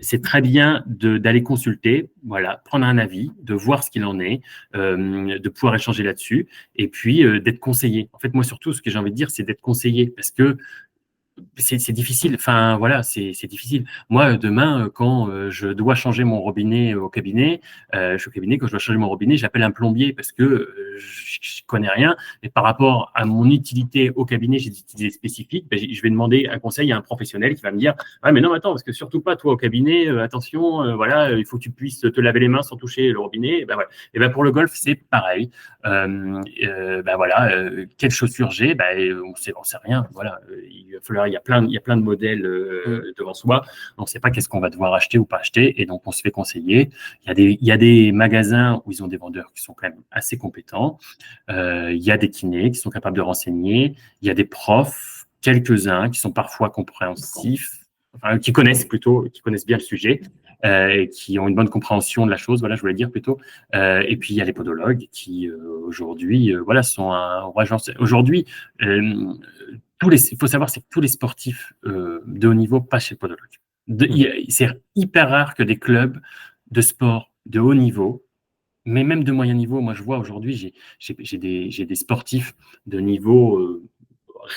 c'est très bien d'aller consulter, voilà, prendre un avis, de voir ce qu'il en est, de pouvoir échanger là-dessus, et puis d'être conseillé. En fait, moi, surtout, ce que j'ai envie de dire, c'est d'être conseillé, parce que c'est difficile. Enfin, voilà, c'est difficile. Moi, demain, quand je dois changer mon robinet au cabinet, je suis au cabinet, quand je dois changer mon robinet, j'appelle un plombier parce que je connais rien. Et par rapport à mon utilité au cabinet, j'ai des utilités spécifiques. Je vais demander un conseil à un professionnel qui va me dire ah, mais non, attends, parce que surtout pas toi au cabinet, attention, voilà, il faut que tu puisses te laver les mains sans toucher le robinet. Ben, voilà. Et ben, pour le golf, c'est pareil. Ben, voilà, quelles chaussures j'ai, on sait rien. Voilà, il va falloir. Il y a plein de modèles devant soi. On ne sait pas qu'est-ce qu'on va devoir acheter ou pas acheter, et donc on se fait conseiller. Il y a des magasins où ils ont des vendeurs qui sont quand même assez compétents. Il y a des kinés qui sont capables de renseigner. Il y a des profs, quelques-uns qui sont parfois compréhensifs, enfin, qui connaissent bien le sujet. et qui ont une bonne compréhension de la chose, voilà, je voulais dire plutôt. Et puis il y a les podologues qui aujourd'hui, voilà, sont un roi. Aujourd'hui, il faut savoir, c'est que tous les sportifs de haut niveau passent chez le podologue. C'est hyper rare que des clubs de sport de haut niveau, mais même de moyen niveau, moi je vois aujourd'hui, j'ai des sportifs de niveau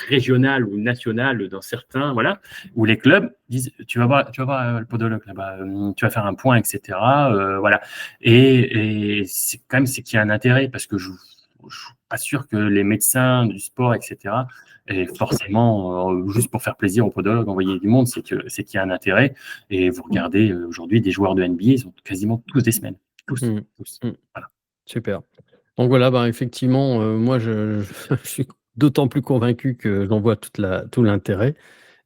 régional ou national dans certains, voilà, où les clubs disent tu vas voir le podologue là-bas, tu vas faire un point, etc. Voilà. Et c'est quand même c'est qu'il y a un intérêt parce que je suis pas sûr que les médecins du sport, etc. Et forcément, juste pour faire plaisir au podologue, envoyer du monde, c'est qu'il y a un intérêt. Et vous regardez aujourd'hui des joueurs de NBA, ils ont quasiment tous des semaines, tous. Voilà.
Super. Donc voilà, ben, effectivement, moi je suis d'autant plus convaincu que j'en vois tout l'intérêt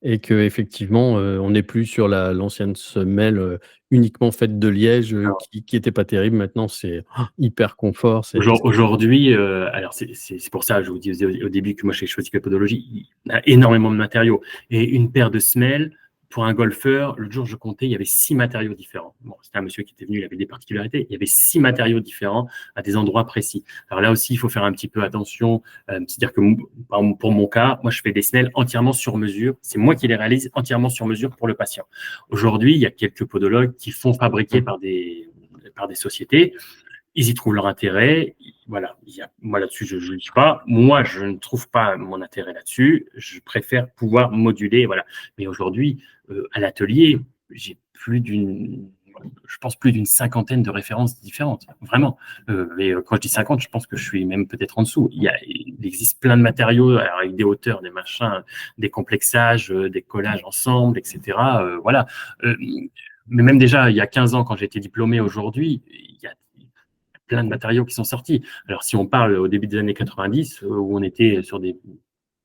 et qu'effectivement, on n'est plus sur l'ancienne semelle, uniquement faite de liège, qui était pas terrible. Maintenant, c'est hyper confort,
Aujourd'hui, alors c'est pour ça, je vous disais au début que moi j'ai choisi la podologie, il y a énormément de matériaux. Et une paire de semelles, pour un golfeur, l'autre jour je comptais, il y avait 6 matériaux différents. Bon, c'était un monsieur qui était venu, il avait des particularités, il y avait 6 matériaux différents à des endroits précis. Alors là aussi, il faut faire un petit peu attention, c'est-à-dire que pour mon cas, moi je fais des semelles entièrement sur mesure, c'est moi qui les réalise entièrement sur mesure pour le patient. Aujourd'hui, il y a quelques podologues qui font fabriquer par des sociétés. Ils y trouvent leur intérêt. Voilà. Moi, là-dessus, je ne dis pas. Moi, je ne trouve pas mon intérêt là-dessus. Je préfère pouvoir moduler. Voilà. Mais aujourd'hui, à l'atelier, j'ai je pense plus d'une cinquantaine de références différentes. Vraiment. Mais quand je dis 50, je pense que je suis même peut-être en dessous. Il existe plein de matériaux alors avec des hauteurs, des machins, des complexages, des collages ensemble, etc. Voilà. Mais même déjà, il y a 15 ans, quand j'étais diplômé, aujourd'hui, il y a plein de matériaux qui sont sortis. Alors, si on parle au début des années 90, où on était sur des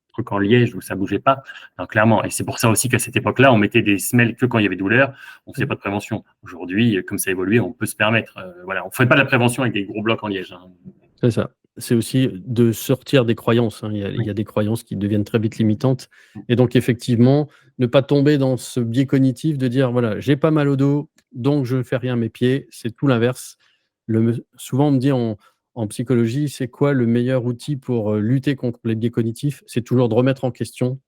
trucs en liège, où ça bougeait pas, non, clairement. Et c'est pour ça aussi qu'à cette époque-là, on mettait des semelles que quand il y avait douleur, on faisait pas de prévention. Aujourd'hui, comme ça a évolué, on peut se permettre. Voilà, on ferait pas de la prévention avec des gros blocs en liège.
C'est ça. C'est aussi de sortir des croyances, hein. Il y a des croyances qui deviennent très vite limitantes et donc effectivement, ne pas tomber dans ce biais cognitif de dire: «Voilà, j'ai pas mal au dos, donc je ne fais rien à mes pieds». C'est tout l'inverse. Souvent on me dit en psychologie: «C'est quoi le meilleur outil pour, lutter contre les biais cognitifs?» C'est toujours de remettre en question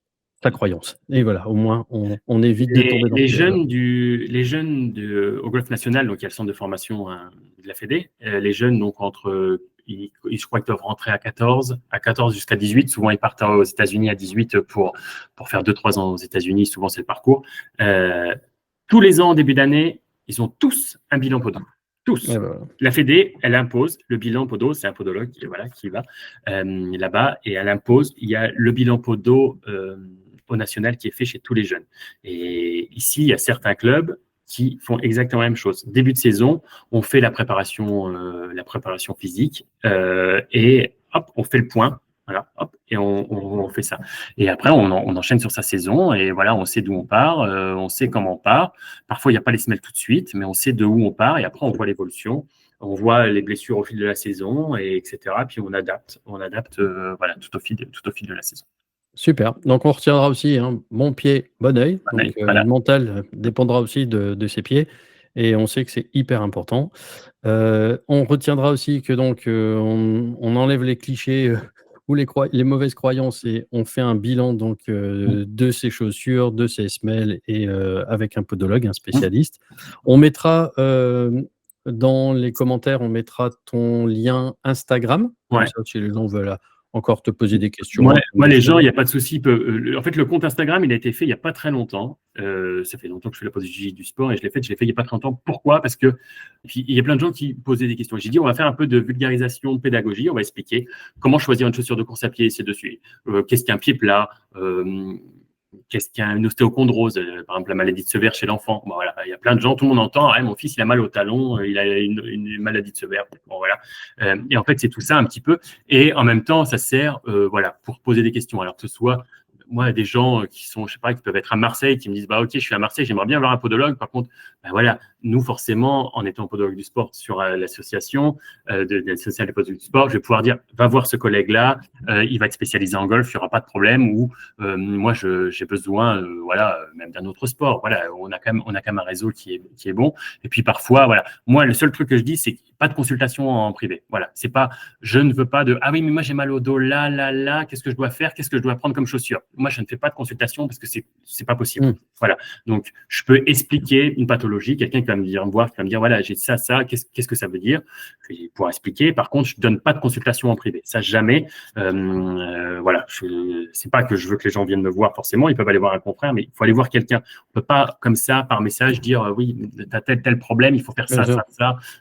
sa croyance et voilà, au moins on évite de tomber dans ce piège-là.
Les jeunes au Golf National, donc il y a le centre de formation de la Fédé, les jeunes, donc je crois qu'ils doivent rentrer à 14 jusqu'à 18. Souvent, ils partent aux États-Unis à 18 pour faire 2-3 ans aux États-Unis. Souvent, c'est le parcours. Tous les ans, en début d'année, ils ont tous un bilan podo. Tous.
Ouais, bah,
La Fédé, elle impose le bilan podo. C'est un podologue qui va là-bas et elle impose. Il y a le bilan podo au national qui est fait chez tous les jeunes. Et ici, il y a certains clubs qui font exactement la même chose. Début de saison, on fait la préparation physique et hop, on fait le point. Voilà, hop, et on fait ça. Et après, on enchaîne sur sa saison et voilà, on sait d'où on part, on sait comment on part. Parfois, il n'y a pas les semelles tout de suite, mais on sait de où on part et après, on voit l'évolution. On voit les blessures au fil de la saison, etc. Puis on adapte voilà, tout au fil de la saison.
super, donc on retiendra aussi, hein, bon pied, bon œil,
Bon,
donc
voilà.
le mental dépendra aussi de ses pieds et on sait que c'est hyper important. On retiendra aussi que donc on enlève les clichés, ou les mauvaises croyances et on fait un bilan donc de ses chaussures, de ses semelles et avec un podologue, un spécialiste. On mettra, dans les commentaires, on mettra ton lien Instagram, comme
Ouais.
ça si les gens veulent encore te poser des questions.
Moi, les gens, il n'y a pas de souci. En fait, le compte Instagram, il a été fait il n'y a pas très longtemps. Ça fait longtemps que je fais la podologie du sport et je l'ai fait il n'y a pas très longtemps. Pourquoi? Parce que il y a plein de gens qui posaient des questions. J'ai dit, on va faire un peu de vulgarisation, de pédagogie. On va expliquer comment choisir une chaussure de course à pied, c'est dessus. Qu'est-ce qu'un pied plat? Qu'est-ce qu'une ostéochondrose, par exemple la maladie de Sever chez l'enfant. Bon, voilà, il y a plein de gens, tout le monde entend, ah, mon fils il a mal au talon, il a une maladie de Sever. Bon, voilà. Et en fait, c'est tout ça un petit peu. Et en même temps, ça sert voilà, pour poser des questions. Alors que ce soit, moi, des gens qui sont, je sais pas, qui peuvent être à Marseille, qui me disent, bah ok, je suis à Marseille, j'aimerais bien avoir un podologue. Par contre, bah, voilà, nous, forcément, en étant podologue du sport sur l'association de l'association des podologues du sport, je vais pouvoir dire, va voir ce collègue-là, il va être spécialisé en golf, il n'y aura pas de problème, ou moi, j'ai besoin, voilà, même d'un autre sport. Voilà, on a quand même un réseau qui est bon. Et puis parfois, voilà, moi, le seul truc que je dis, c'est pas de consultation en privé. Voilà, c'est pas, je ne veux pas de, ah oui, mais moi j'ai mal au dos, là, qu'est-ce que je dois faire, qu'est-ce que je dois prendre comme chaussure. Moi, je ne fais pas de consultation parce que c'est pas possible. Voilà, donc je peux expliquer une pathologie, quelqu'un qui va me dire, voir, qui va me dire, voilà, j'ai ça, qu'est-ce que ça veut dire. Je vais pouvoir expliquer. Par contre, je donne pas de consultation en privé, ça jamais. Voilà, c'est pas que je veux que les gens viennent me voir forcément, ils peuvent aller voir un confrère, mais il faut aller voir quelqu'un. On peut pas comme ça par message dire oui, tu as tel problème, il faut faire ça.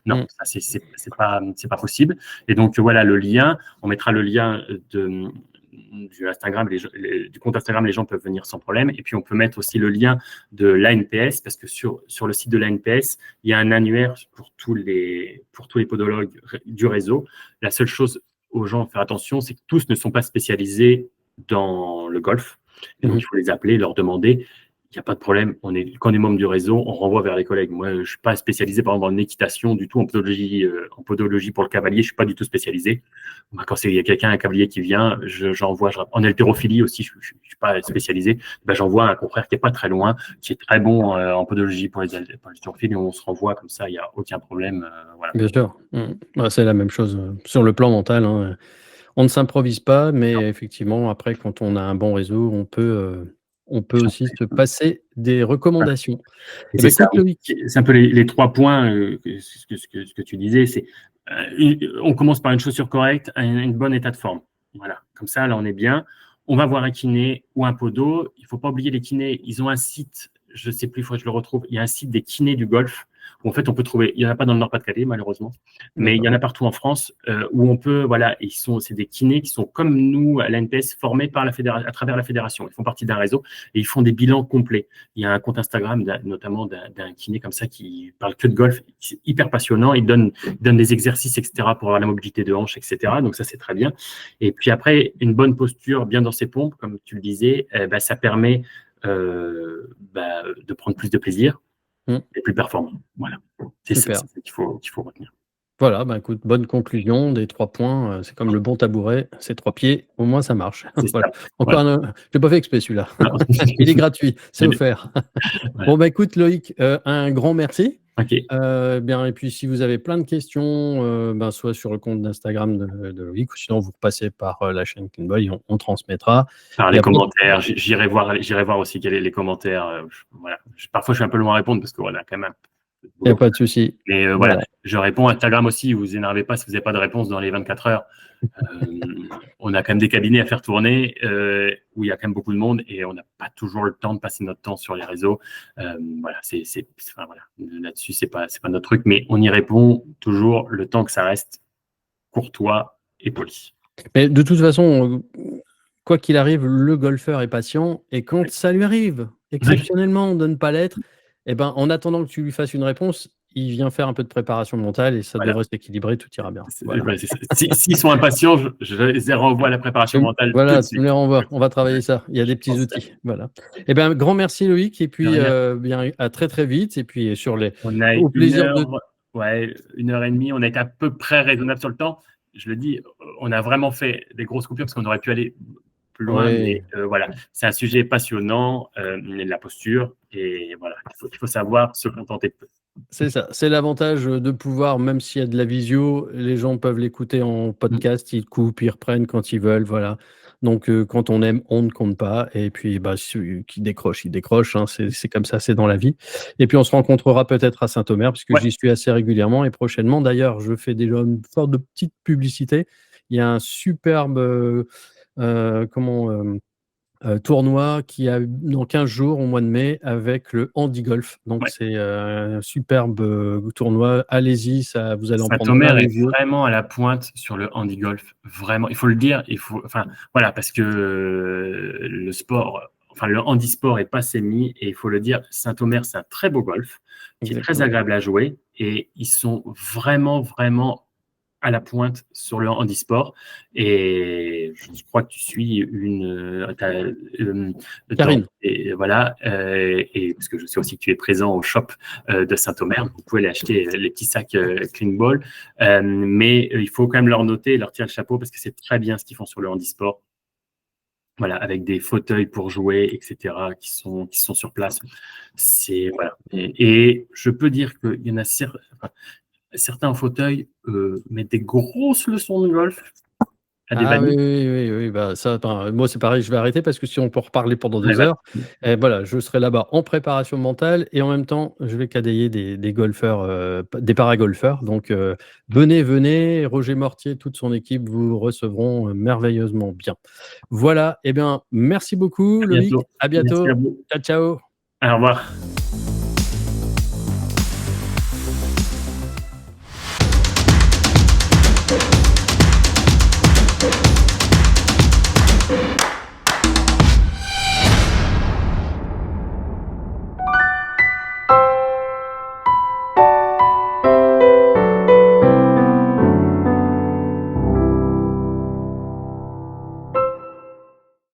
Non, ça c'est pas possible. Et donc voilà le lien, on mettra le lien du Instagram, du compte Instagram, les gens peuvent venir sans problème. Et puis on peut mettre aussi le lien de l'ANPS parce que sur le site de l'ANPS, il y a un annuaire pour tous les podologues du réseau. La seule chose aux gens à faire attention, c'est que tous ne sont pas spécialisés dans le golf. Et donc, il faut les appeler, leur demander. Il n'y a pas de problème. Quand on est membre du réseau, on renvoie vers les collègues. Moi, je ne suis pas spécialisé, par exemple, en équitation du tout, en podologie pour le cavalier. Je ne suis pas du tout spécialisé. Quand il y a quelqu'un, un cavalier qui vient, j'envoie. En haltérophilie aussi, je ne suis pas spécialisé. J'envoie un confrère qui n'est pas très loin, qui est très bon en podologie pour les haltérophiles, et on se renvoie comme ça, il n'y a aucun problème. Voilà.
Bien sûr. C'est la même chose sur le plan mental. Hein. On ne s'improvise pas, mais effectivement, après, quand on a un bon réseau, on peut aussi se passer des recommandations.
C'est un peu les 3 points ce que tu disais. C'est on commence par une chaussure correcte, un bon état de forme. Voilà, comme ça, là, on est bien. On va voir un kiné ou un podo. Il ne faut pas oublier les kinés. Ils ont un site, je ne sais plus, il faut que je le retrouve. Il y a un site des kinés du golf. Où en fait, on peut trouver, il n'y en a pas dans le Nord-Pas-de-Calais, malheureusement, mais il y en a partout en France où on peut, voilà, c'est des kinés qui sont comme nous à l'ANPS, formés à travers la fédération. Ils font partie d'un réseau et ils font des bilans complets. Il y a un compte Instagram, notamment d'un kiné comme ça, qui parle que de golf. C'est hyper passionnant. Il donne des exercices, etc., pour avoir la mobilité de hanche, etc. Donc ça, c'est très bien. Et puis après, une bonne posture, bien dans ses pompes, comme tu le disais, ça permet de prendre plus de plaisir. Et plus performant. Voilà. C'est ça qu'il faut retenir.
Voilà, écoute, bonne conclusion des 3 points. C'est comme le bon tabouret, c'est 3 pieds, au moins ça marche. Voilà. Encore je l'ai pas fait exprès celui-là. Il est gratuit, c'est offert. Voilà. Bon, écoute Loïc, un grand merci.
Okay.
Et puis si vous avez plein de questions, soit sur le compte d'Instagram de Loïc, ou sinon vous repassez par la chaîne Cleanboy, on transmettra.
Par les commentaires, j'irai voir aussi quels sont les commentaires. Voilà. Parfois je suis un peu loin à répondre parce que voilà, quand même.
Il n'y a pas de souci.
Mais voilà, je réponds à Instagram aussi. Vous énervez pas si vous n'avez pas de réponse dans les 24 heures. On a quand même des cabinets à faire tourner où il y a quand même beaucoup de monde et on n'a pas toujours le temps de passer notre temps sur les réseaux. Voilà, voilà. Là-dessus, c'est pas notre truc, mais on y répond toujours le temps que ça reste courtois et poli.
Mais de toute façon, quoi qu'il arrive, le golfeur est patient et quand ça lui arrive exceptionnellement de ne pas l'être, en attendant que tu lui fasses une réponse, il vient faire un peu de préparation mentale et ça devrait s'équilibrer, tout ira bien.
Voilà. S'ils sont impatients, je les renvoie à la préparation mentale.
Voilà, tu me les renvoies. On va travailler ça. Il y a des petits outils. Voilà. Grand merci Loïc et puis à très très vite et puis
au plaisir de. Ouais, 1h30. On a été à peu près raisonnable sur le temps. Je le dis, on a vraiment fait des grosses coupures parce qu'on aurait pu aller plus loin, mais voilà, c'est un sujet passionnant, la posture, et voilà, il faut savoir se contenter de peu.
C'est ça, c'est l'avantage de pouvoir, même s'il y a de la visio, les gens peuvent l'écouter en podcast, ils coupent, ils reprennent quand ils veulent, voilà. Donc quand on aime, on ne compte pas, et puis celui qui décroche, il décroche, hein, c'est comme ça, c'est dans la vie. Et puis on se rencontrera peut-être à Saint-Omer, puisque j'y suis assez régulièrement, et prochainement, d'ailleurs, je fais déjà une sorte de petite publicité. Il y a un superbe tournoi qui a dans 15 jours au mois de mai avec le Handi Golf. Donc c'est un superbe tournoi. Allez-y, ça vous allez en prendre plein les yeux.
Vraiment à la pointe sur le Handi Golf. Vraiment, il faut le dire. Voilà, parce que le sport, le handisport est pas semi et il faut le dire. Saint-Omer, c'est un très beau golf qui est très agréable à jouer et ils sont vraiment à la pointe sur le handisport. Et je crois que tu suis
Karine.
et voilà, et parce que je sais aussi que tu es présent au shop de Saint-Omer. Vous pouvez aller acheter les petits sacs Clean Ball. Mais il faut quand même leur noter et leur tirer le chapeau parce que c'est très bien ce qu'ils font sur le handisport. Voilà, avec des fauteuils pour jouer, etc., qui sont sur place. Voilà. Et je peux dire qu'il y en a certains fauteuils mettent des grosses leçons de golf à des
Ah oui,
vanilles.
oui, oui, oui, bah ça, moi c'est pareil, je vais arrêter parce que si on peut reparler pendant
Ouais,
2
voilà.
heures, et voilà, je serai là-bas en préparation mentale et en même temps, je vais cadailler des golfeurs, des paragolfeurs. Donc, venez, Roger Mortier, toute son équipe vous recevront merveilleusement bien. Voilà, et bien, merci beaucoup
À
Loïc,
bientôt.
à
Merci à
bientôt.
vous.
Ciao, ciao.
Au revoir.